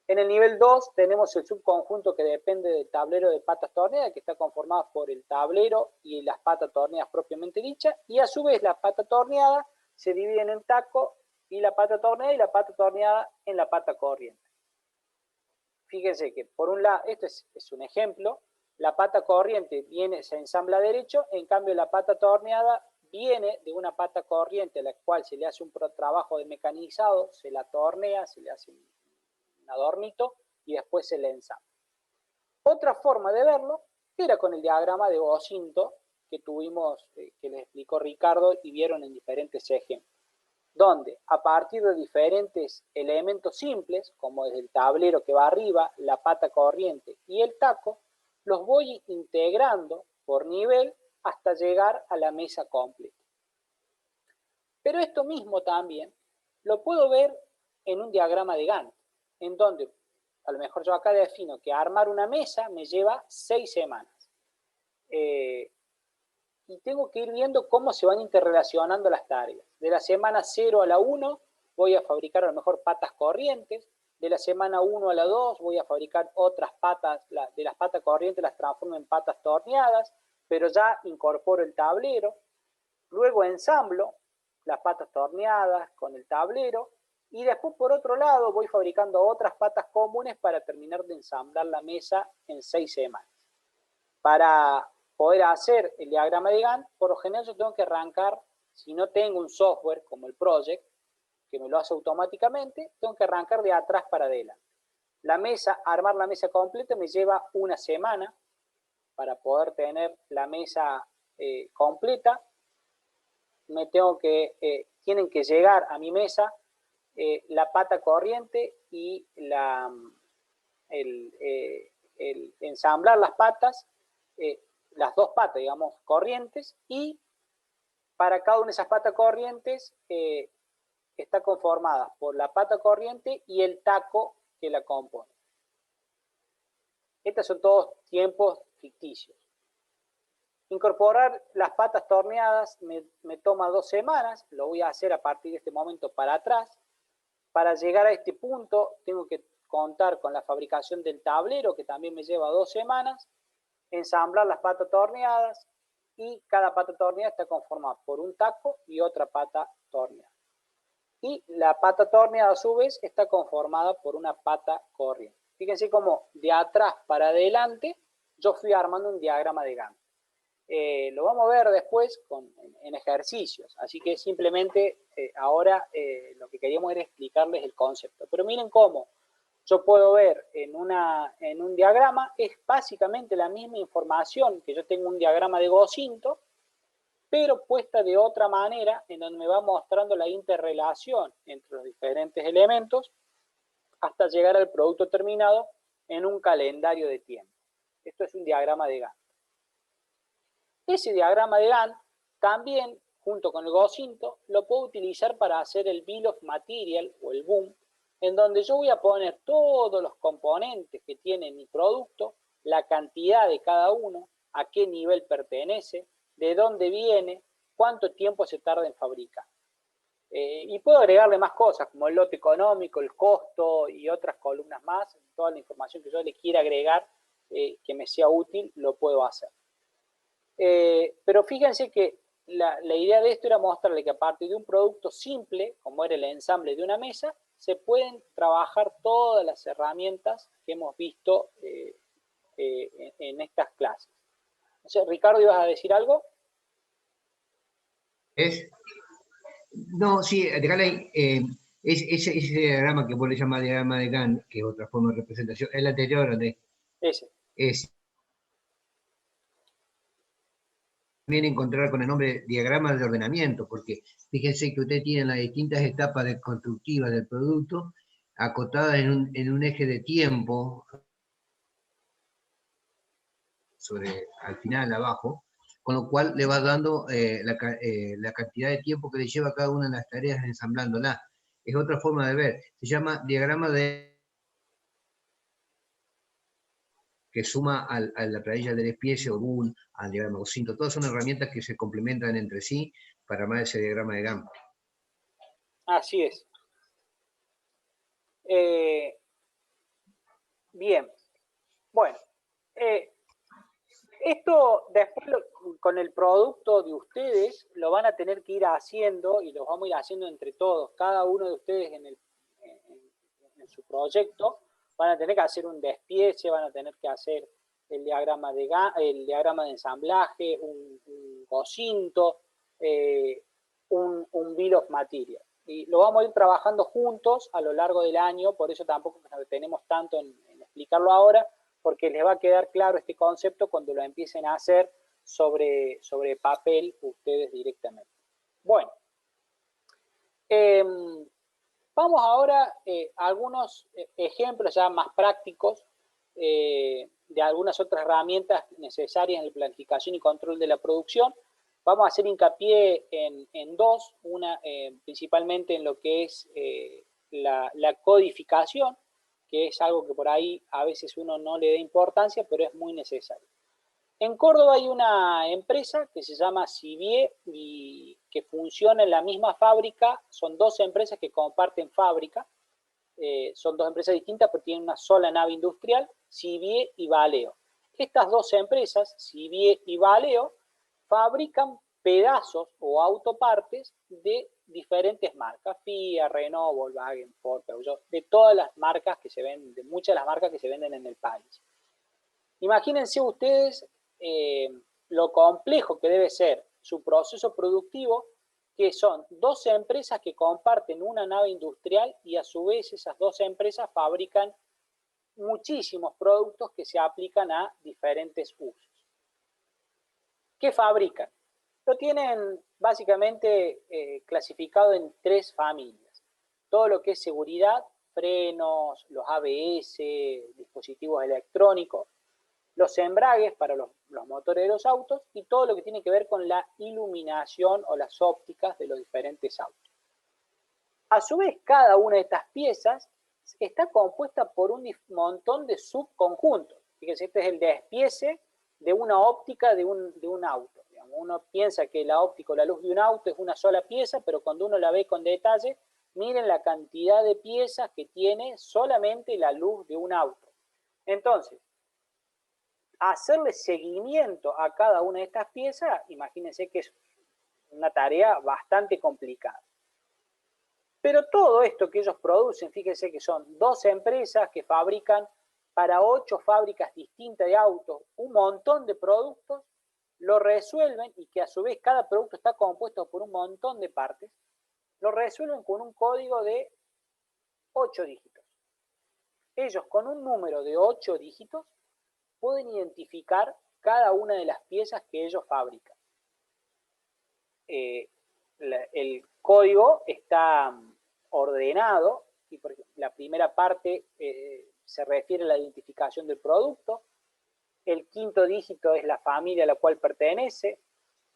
En el nivel 2 tenemos el subconjunto que depende del tablero de patas torneadas, que está conformado por el tablero y las patas torneadas propiamente dichas, y a su vez la pata torneada se divide en el taco y la pata torneada en la pata corriente. Fíjense que por un lado, esto es un ejemplo, la pata corriente se ensambla derecho, en cambio la pata torneada viene de una pata corriente a la cual se le hace un trabajo de mecanizado, se la tornea, se le hace un adornito y después se le ensambla. Otra forma de verlo era con el diagrama de Gosinto que tuvimos, que les explicó Ricardo y vieron en diferentes ejemplos, donde a partir de diferentes elementos simples, como desde el tablero que va arriba, la pata corriente y el taco, los voy integrando por nivel hasta llegar a la mesa completa. Pero esto mismo también lo puedo ver en un diagrama de Gantt, en donde a lo mejor yo acá defino que armar una mesa me lleva 6 semanas. Y tengo que ir viendo cómo se van interrelacionando las tareas. De la semana 0 a la 1 voy a fabricar a lo mejor patas corrientes, de la semana 1 a la 2 voy a fabricar otras patas, de las patas corrientes las transformo en patas torneadas, pero ya incorporo el tablero. Luego ensamblo las patas torneadas con el tablero y después por otro lado voy fabricando otras patas comunes para terminar de ensamblar la mesa en 6 semanas. Para poder hacer el diagrama de Gantt, por lo general yo tengo que arrancar, si no tengo un software como el Project, que me lo hace automáticamente, tengo que arrancar de atrás para adelante. La mesa, armar la mesa completa me lleva una semana para poder tener la mesa completa. Tienen que llegar a mi mesa la pata corriente y el ensamblar las patas, las dos patas, digamos, corrientes, y para cada una de esas patas corrientes está conformada por la pata corriente y el taco que la compone. Estos son todos tiempos ficticios. Incorporar las patas torneadas me toma 2 semanas, lo voy a hacer a partir de este momento para atrás. Para llegar a este punto tengo que contar con la fabricación del tablero, que también me lleva 2 semanas, ensamblar las patas torneadas, y cada pata torneada está conformada por un taco y otra pata torneada. Y la pata torneada a su vez está conformada por una pata corriente. Fíjense cómo de atrás para adelante yo fui armando un diagrama de Gantt. Lo vamos a ver después en ejercicios, así que simplemente ahora lo que queríamos era explicarles el concepto. Pero miren cómo yo puedo ver en un diagrama, es básicamente la misma información que yo tengo un diagrama de Gosinto, pero puesta de otra manera, en donde me va mostrando la interrelación entre los diferentes elementos hasta llegar al producto terminado en un calendario de tiempo. Esto es un diagrama de Gantt. Ese diagrama de Gantt también, junto con el Gosinto, lo puedo utilizar para hacer el Bill of Material o el BOM, en donde yo voy a poner todos los componentes que tiene mi producto, la cantidad de cada uno, a qué nivel pertenece, de dónde viene, cuánto tiempo se tarda en fabricar. Y puedo agregarle más cosas, como el lote económico, el costo y otras columnas más. Toda la información que yo le quiera agregar que me sea útil, lo puedo hacer. Pero fíjense que la idea de esto era mostrarle que a partir de un producto simple, como era el ensamble de una mesa, se pueden trabajar todas las herramientas que hemos visto en estas clases. O sea, Ricardo, ¿ibas a decir algo? No, sí, déjale ahí. Ese diagrama que vos le llamás diagrama de Gantt, que es otra forma de representación, es el anterior, Andrés. Ese. Es también encontrar con el nombre diagrama de ordenamiento, porque fíjense que usted tiene las distintas etapas constructivas del producto acotadas en un eje de tiempo al final abajo, con lo cual le va dando la cantidad de tiempo que le lleva a cada una de las tareas ensamblándola. Es otra forma de ver, se llama diagrama que suma a la planilla del despiece o BOOL, al diagrama Gosinto. Todas son herramientas que se complementan entre sí para armar ese diagrama de Gantt. Así es. Bien. Bueno. Esto después con el producto de ustedes lo van a tener que ir haciendo y lo vamos a ir haciendo entre todos. Cada uno de ustedes en su proyecto van a tener que hacer un despiece, van a tener que hacer el diagrama de ensamblaje, un Gosinto, un Bill of Material. Y lo vamos a ir trabajando juntos a lo largo del año, por eso tampoco nos detenemos tanto en explicarlo ahora, porque les va a quedar claro este concepto cuando lo empiecen a hacer sobre papel ustedes directamente. Bueno, vamos ahora a algunos ejemplos ya más prácticos de algunas otras herramientas necesarias en la planificación y control de la producción. Vamos a hacer hincapié en dos, una principalmente en lo que es la codificación, que es algo que por ahí a veces uno no le da importancia, pero es muy necesario. En Córdoba hay una empresa que se llama Civie y que funciona en la misma fábrica, son 2 empresas que comparten fábrica, son dos empresas distintas, pero tienen una sola nave industrial, Civie y Valeo. Estas dos empresas, Civie y Valeo, fabrican pedazos o autopartes de diferentes marcas, Fiat, Renault, Volkswagen, Ford, Peugeot, de todas las marcas que se venden, de muchas de las marcas que se venden en el país. Imagínense ustedes lo complejo que debe ser su proceso productivo, que son dos empresas que comparten una nave industrial y a su vez esas dos empresas fabrican muchísimos productos que se aplican a diferentes usos. ¿Qué fabrican? Lo tienen básicamente clasificado en tres familias. Todo lo que es seguridad, frenos, los ABS, dispositivos electrónicos, los embragues para los motores de los autos y todo lo que tiene que ver con la iluminación o las ópticas de los diferentes autos. A su vez, cada una de estas piezas está compuesta por un montón de subconjuntos. Fíjense, este es el despiece de una óptica de un auto. Uno piensa que la óptica o la luz de un auto es una sola pieza, pero cuando uno la ve con detalle, miren la cantidad de piezas que tiene solamente la luz de un auto. Entonces, hacerle seguimiento a cada una de estas piezas, imagínense que es una tarea bastante complicada. Pero todo esto que ellos producen, fíjense que son dos empresas que fabrican para 8 fábricas distintas de autos un montón de productos, lo resuelven y que a su vez cada producto está compuesto por un montón de partes, lo resuelven con un código de 8 dígitos. Ellos con un número de 8 dígitos pueden identificar cada una de las piezas que ellos fabrican. El código está ordenado y por ejemplo, la primera parte se refiere a la identificación del producto, el quinto dígito es la familia a la cual pertenece,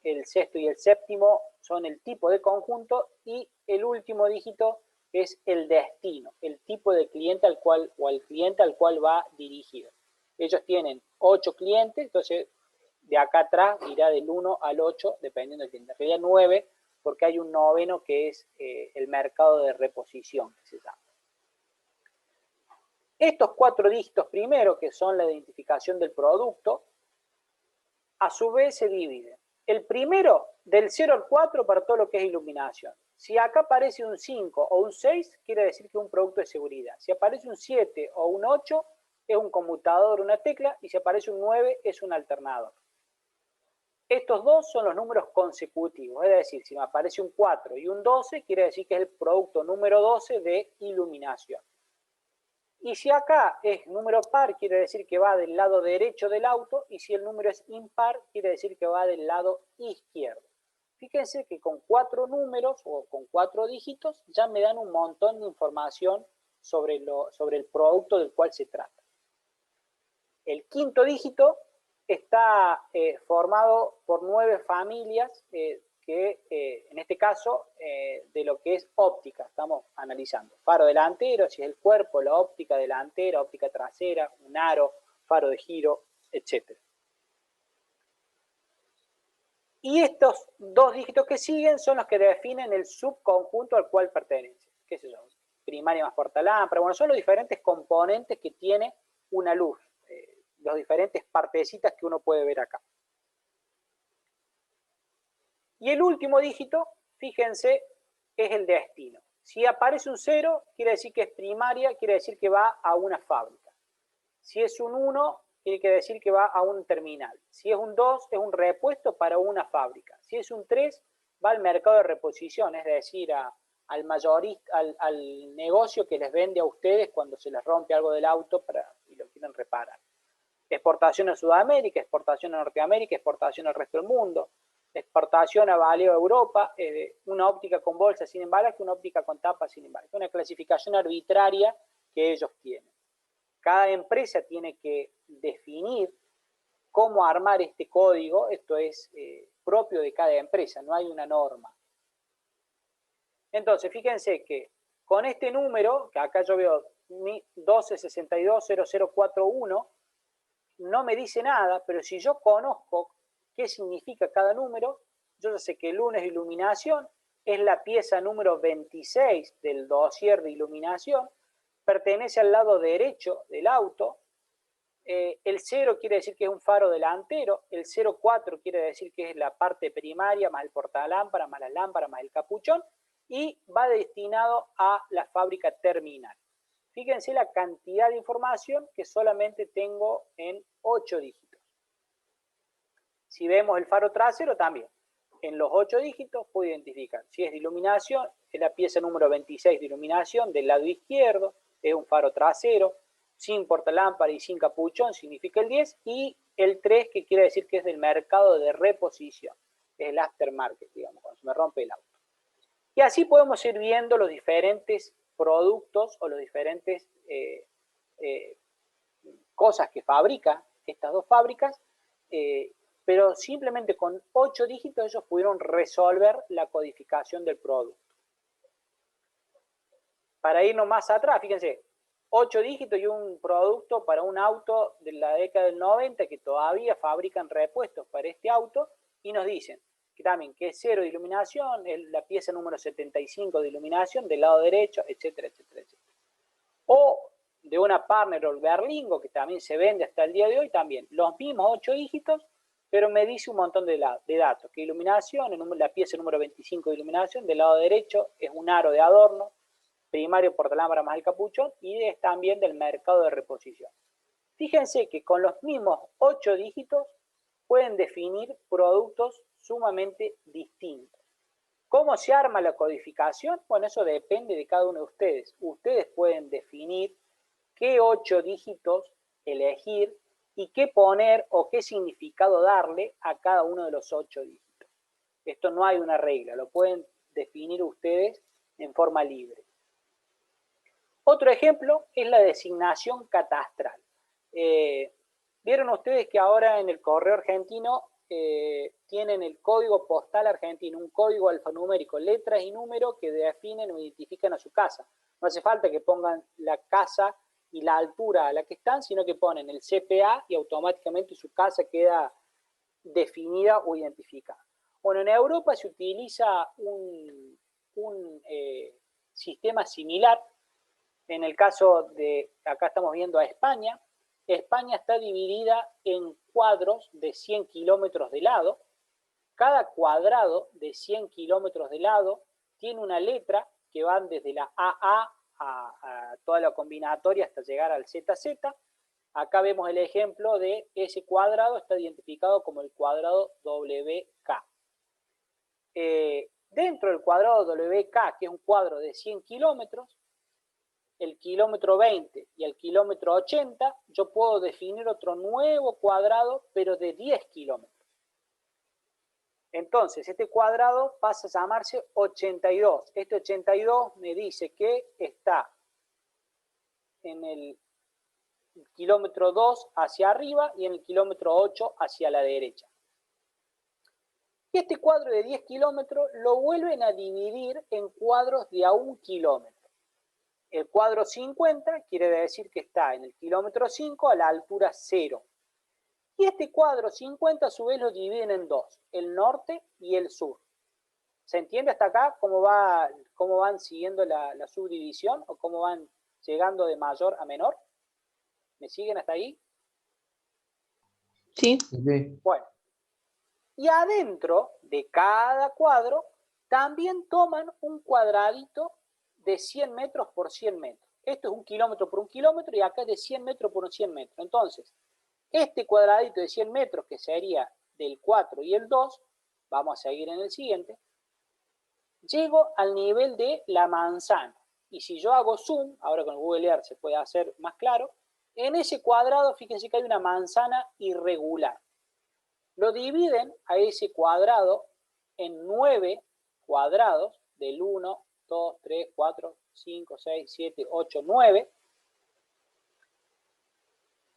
el sexto y el séptimo son el tipo de conjunto y el último dígito es el destino, el tipo de cliente al cual o al cliente al cual va dirigido. Ellos tienen 8 clientes, entonces de acá atrás irá del 1 al 8 dependiendo del cliente. En realidad 9 porque hay un noveno que es el mercado de reposición que se llama. Estos 4 dígitos primero, que son la identificación del producto, a su vez se dividen. El primero, del 0 al 4 para todo lo que es iluminación. Si acá aparece un 5 o un 6, quiere decir que es un producto de seguridad. Si aparece un 7 o un 8, es un conmutador, una tecla, y si aparece un 9, es un alternador. Estos dos son los números consecutivos, es decir, si me aparece un 4 y un 12, quiere decir que es el producto número 12 de iluminación. Y si acá es número par, quiere decir que va del lado derecho del auto, y si el número es impar, quiere decir que va del lado izquierdo. Fíjense que con 4 números o con 4 dígitos ya me dan un montón de información sobre el producto del cual se trata. El quinto dígito está formado por 9 familias que en este caso de lo que es óptica estamos analizando. Faro delantero, si es el cuerpo, la óptica delantera, óptica trasera, un aro, faro de giro, etc. Y estos 2 dígitos que siguen son los que definen el subconjunto al cual pertenece. ¿Qué sé yo? Primaria más portalámpara. Bueno, son los diferentes componentes que tiene una luz. Las diferentes partecitas que uno puede ver acá. Y el último dígito, fíjense, es el destino. Si aparece un 0, quiere decir que es primaria, quiere decir que va a una fábrica. Si es un 1, quiere decir que va a un terminal. Si es un 2, es un repuesto para una fábrica. Si es un 3, va al mercado de reposición, es decir, al mayorista, al negocio que les vende a ustedes cuando se les rompe algo del auto y lo quieren reparar. Exportación a Sudamérica, exportación a Norteamérica, exportación al resto del mundo, exportación a Valeo a Europa, una óptica con bolsa sin embalaje, una óptica con tapa sin embalaje. Una clasificación arbitraria que ellos tienen. Cada empresa tiene que definir cómo armar este código, esto es propio de cada empresa, no hay una norma. Entonces, fíjense que con este número, que acá yo veo 12620041, no me dice nada, pero si yo conozco qué significa cada número, yo ya sé que el lunes de iluminación es la pieza número 26 del dossier de iluminación, pertenece al lado derecho del auto. El 0 quiere decir que es un faro delantero, el 0,4 quiere decir que es la parte primaria, más el portalámpara, más la lámpara, más el capuchón, y va destinado a la fábrica terminal. Fíjense la cantidad de información que solamente tengo en 8 dígitos. Si vemos el faro trasero también, en los 8 dígitos puedo identificar si es de iluminación, es la pieza número 26 de iluminación del lado izquierdo, es un faro trasero, sin portalámpara y sin capuchón significa el 10, y el 3 que quiere decir que es del mercado de reposición, es el aftermarket, digamos, cuando se me rompe el auto. Y así podemos ir viendo los diferentes productos o los diferentes cosas que fabrican estas dos fábricas, pero simplemente con 8 dígitos ellos pudieron resolver la codificación del producto. Para irnos más atrás, fíjense, 8 dígitos y un producto para un auto de la década del 90 que todavía fabrican repuestos para este auto y nos dicen que también que es 0 de iluminación, es la pieza número 75 de iluminación del lado derecho, etcétera, etcétera, etcétera. O de una Partner o Berlingo que también se vende hasta el día de hoy también, los mismos 8 dígitos, pero me dice un montón de datos, que iluminación, la pieza número 25 de iluminación del lado derecho es un aro de adorno, primario portalámpara más el capuchón, y es también del mercado de reposición. Fíjense que con los mismos 8 dígitos pueden definir productos sumamente distintos. ¿Cómo se arma la codificación? Bueno, eso depende de cada uno de ustedes. Ustedes pueden definir qué 8 dígitos elegir y qué poner o qué significado darle a cada uno de los 8 dígitos. Esto no hay una regla, lo pueden definir ustedes en forma libre. Otro ejemplo es la designación catastral. Vieron ustedes que ahora en el correo argentino tienen el código postal argentino, un código alfanumérico, letras y números que definen o identifican a su casa. No hace falta que pongan la casa y la altura a la que están, sino que ponen el CPA y automáticamente su casa queda definida o identificada. Bueno, en Europa se utiliza un sistema similar. En el caso de, acá estamos viendo a España, España está dividida en cuadros de 100 kilómetros de lado. Cada cuadrado de 100 kilómetros de lado tiene una letra que van desde la AA a toda la combinatoria hasta llegar al ZZ. Acá vemos el ejemplo de ese cuadrado, está identificado como el cuadrado WK. Dentro del cuadrado WK, que es un cuadro de 100 kilómetros, el kilómetro 20 y el kilómetro 80, yo puedo definir otro nuevo cuadrado, pero de 10 kilómetros. Entonces, este cuadrado pasa a llamarse 82. Este 82 me dice que está en el kilómetro 2 hacia arriba y en el kilómetro 8 hacia la derecha. Y este cuadro de 10 kilómetros lo vuelven a dividir en cuadros de a 1 kilómetro. El cuadro 50 quiere decir que está en el kilómetro 5 a la altura 0. Y este cuadro 50 a su vez lo dividen en dos, el norte y el sur. ¿Se entiende hasta acá cómo van siguiendo la subdivisión o cómo van llegando de mayor a menor? ¿Me siguen hasta ahí? Sí. Bueno. Y adentro de cada cuadro también toman un cuadradito de 100 metros por 100 metros. Esto es 1 kilómetro por 1 kilómetro y acá es de 100 metros por 100 metros. Entonces, este cuadradito de 100 metros, que sería del 4 y el 2, vamos a seguir en el siguiente, llego al nivel de la manzana. Y si yo hago zoom, ahora con el Google Earth se puede hacer más claro, en ese cuadrado, fíjense que hay una manzana irregular. Lo dividen a ese cuadrado en 9 cuadrados, del 1, 2, 3, 4, 5, 6, 7, 8, 9.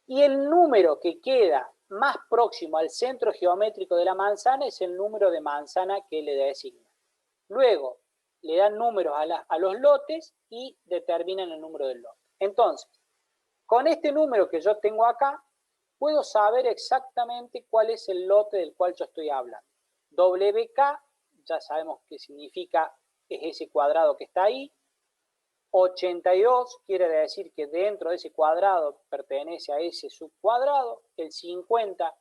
Y el número que queda más próximo al centro geométrico de la manzana es el número de manzana que le designa. Luego le dan números a los lotes y determinan el número del lote. Entonces, con este número que yo tengo acá, puedo saber exactamente cuál es el lote del cual yo estoy hablando. WK, ya sabemos qué significa, es ese cuadrado que está ahí. 82 quiere decir que dentro de ese cuadrado pertenece a ese subcuadrado, el 50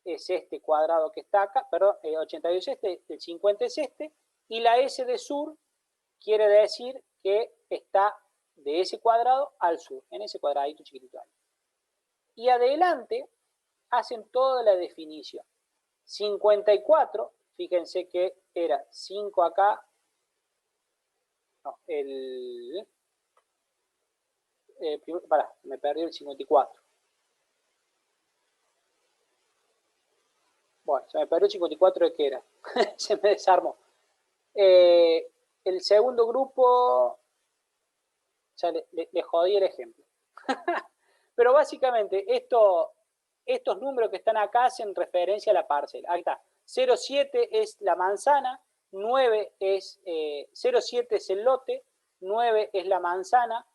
es este cuadrado que está acá, perdón, 82 es este, el 50 es este, y la S de sur quiere decir que está de ese cuadrado al sur, en ese cuadradito chiquitito ahí. Y adelante hacen toda la definición. 54, fíjense que era 5 acá, no, me perdí el 54. Bueno, se me perdió el 54 de qué era. Se me desarmó. El segundo grupo, ya le jodí el ejemplo. Pero básicamente estos números que están acá hacen referencia a la parcela. Ahí está. 0,7 es la manzana, 9 es 0,7 es el lote, 9 es la manzana,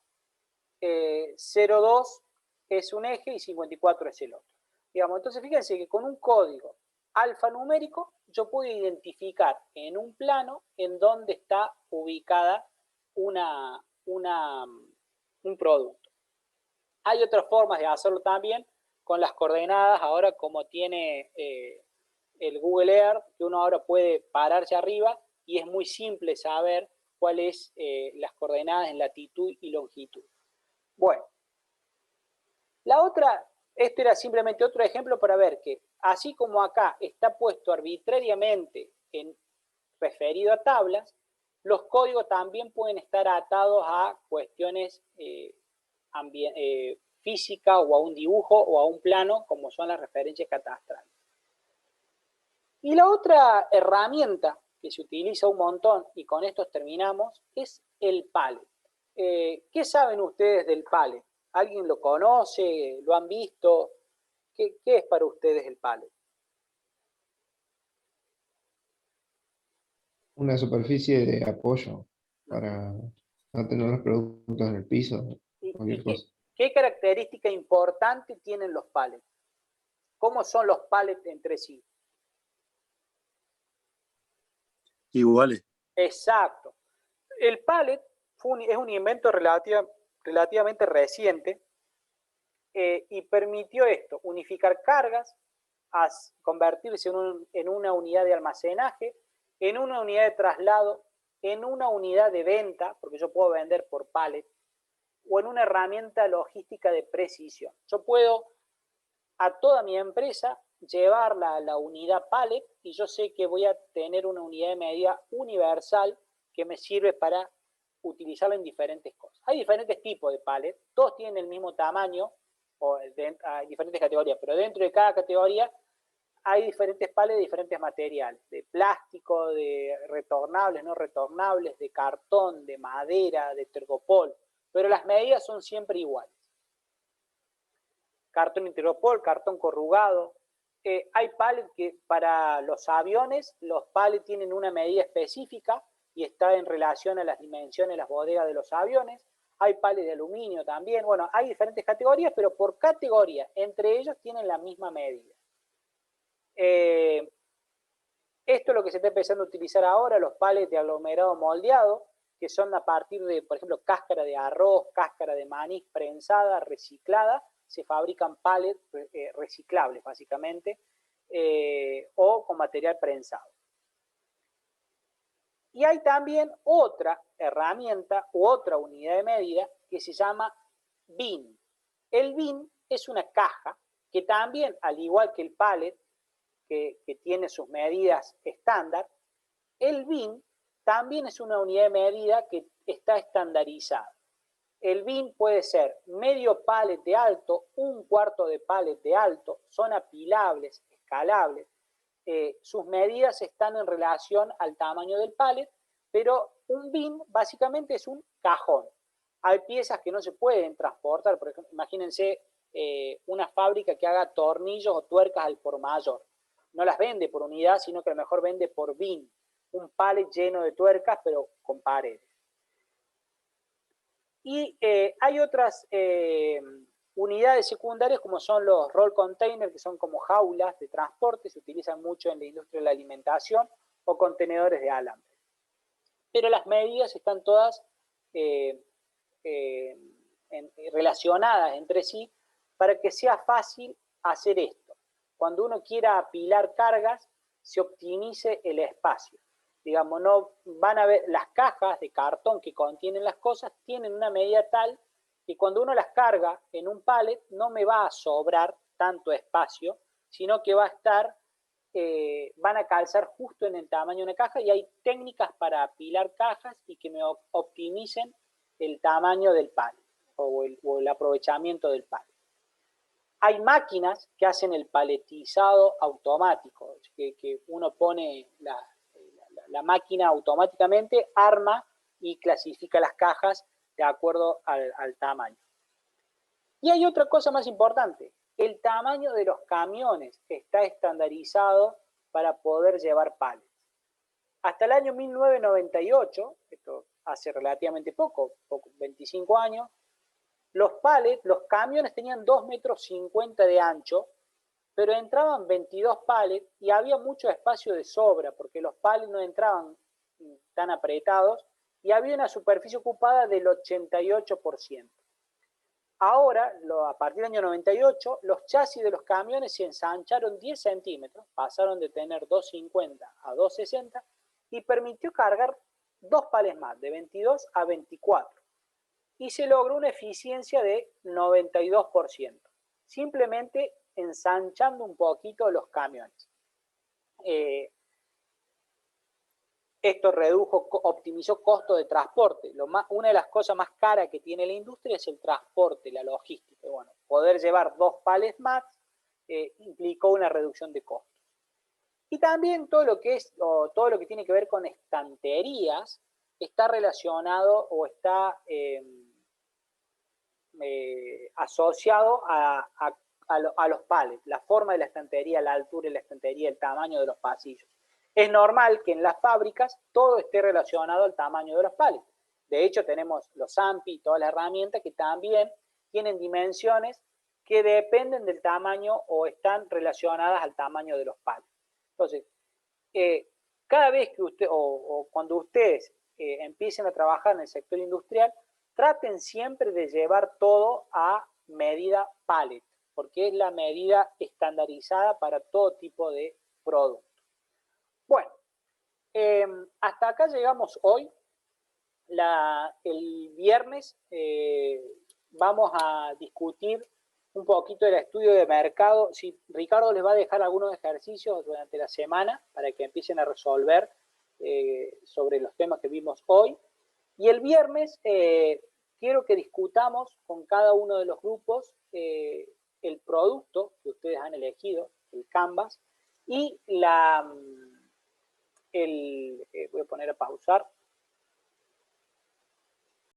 0,2 es un eje y 54 es el otro. Digamos, entonces fíjense que con un código alfanumérico yo puedo identificar en un plano en dónde está ubicada un producto. Hay otras formas de hacerlo también con las coordenadas, ahora como tiene el Google Earth, que uno ahora puede pararse arriba y es muy simple saber cuáles las coordenadas en latitud y longitud. Bueno, la otra, este era simplemente otro ejemplo para ver que así como acá está puesto arbitrariamente referido a tablas, los códigos también pueden estar atados a cuestiones físicas o a un dibujo o a un plano, como son las referencias catastrales. Y la otra herramienta que se utiliza un montón, y con esto terminamos, es el palette. ¿Qué saben ustedes del palette? ¿Alguien lo conoce? ¿Lo han visto? ¿Qué es para ustedes el palette? Una superficie de apoyo para no tener los productos en el piso, cualquier cosa. ¿Qué característica importante tienen los pallets? ¿Cómo son los pallets entre sí? Iguales. Exacto. El pallet es un invento relativamente reciente y permitió esto, unificar cargas, convertirse en una unidad de almacenaje, en una unidad de traslado, en una unidad de venta, porque yo puedo vender por pallet, o en una herramienta logística de precisión. Yo puedo a toda mi empresa llevarla a la unidad pallet y yo sé que voy a tener una unidad de medida universal que me sirve para utilizarla en diferentes cosas. Hay diferentes tipos de pallet, todos tienen el mismo tamaño, hay diferentes categorías, pero dentro de cada categoría hay diferentes pallets de diferentes materiales, de plástico, de retornables, no retornables, de cartón, de madera, de tergopol, pero las medidas son siempre iguales. Cartón intergopol, cartón corrugado. Hay pallets que para los aviones, los pallets tienen una medida específica y está en relación a las dimensiones de las bodegas de los aviones. Hay pallets de aluminio también. Bueno, hay diferentes categorías, pero por categoría, entre ellos tienen la misma medida. Esto es lo que se está empezando a utilizar ahora, los pallets de aglomerado moldeado, que son a partir de, por ejemplo, cáscara de arroz, cáscara de maíz prensada, reciclada, se fabrican pallets reciclables, básicamente, o con material prensado. Y hay también otra herramienta u otra unidad de medida que se llama bin. El bin es una caja que también, al igual que el pallet, que tiene sus medidas estándar, el bin también es una unidad de medida que está estandarizada. El bin puede ser medio pallet de alto, un cuarto de pallet de alto, son apilables, escalables. Sus medidas están en relación al tamaño del pallet, pero un bin básicamente es un cajón. Hay piezas que no se pueden transportar, por ejemplo, imagínense una fábrica que haga tornillos o tuercas al por mayor. No las vende por unidad, sino que a lo mejor vende por bin. Un pallet lleno de tuercas, pero con paredes. Y hay otras unidades secundarias como son los roll containers, que son como jaulas de transporte, se utilizan mucho en la industria de la alimentación, o contenedores de alambre. Pero las medidas están todas relacionadas entre sí para que sea fácil hacer esto. Cuando uno quiera apilar cargas, se optimice el espacio. Digamos, no van a ver las cajas de cartón que contienen las cosas, tienen una medida tal que cuando uno las carga en un pallet no me va a sobrar tanto espacio, sino que va a estar, van a calzar justo en el tamaño de una caja, y hay técnicas para apilar cajas y que me optimicen el tamaño del pallet o el aprovechamiento del pallet. Hay máquinas que hacen el paletizado automático, que uno pone la máquina automáticamente, arma y clasifica las cajas de acuerdo al tamaño. Y hay otra cosa más importante, el tamaño de los camiones está estandarizado para poder llevar pallets. Hasta el año 1998, esto hace relativamente poco, 25 años, los pallets, los camiones tenían 2,50 metros de ancho, pero entraban 22 pallets y había mucho espacio de sobra porque los pallets no entraban tan apretados y había una superficie ocupada del 88%. Ahora, a partir del año 98, los chasis de los camiones se ensancharon 10 centímetros, pasaron de tener 2,50 a 2,60 y permitió cargar 2 pallets más, de 22 a 24. Y se logró una eficiencia de 92%, simplemente ensanchando un poquito los camiones. Esto optimizó costo de transporte. Una de las cosas más caras que tiene la industria es el transporte, la logística. Bueno, poder llevar 2 pallets más implicó una reducción de costos. Y también todo lo que tiene que ver con estanterías está relacionado o está asociado a los pallets, la forma de la estantería, la altura de la estantería, el tamaño de los pasillos. Es normal que en las fábricas todo esté relacionado al tamaño de los pallets. De hecho, tenemos los AMPI y todas las herramientas que también tienen dimensiones que dependen del tamaño o están relacionadas al tamaño de los pallets. Entonces, cada vez que cuando ustedes empiecen a trabajar en el sector industrial, traten siempre de llevar todo a medida pallet, porque es la medida estandarizada para todo tipo de producto. Bueno, hasta acá llegamos hoy. El viernes vamos a discutir un poquito del estudio de mercado. Si Ricardo les va a dejar algunos ejercicios durante la semana para que empiecen a resolver sobre los temas que vimos hoy. Y el viernes quiero que discutamos con cada uno de los grupos el producto que ustedes han elegido, el Canvas, y voy a poner a pausar.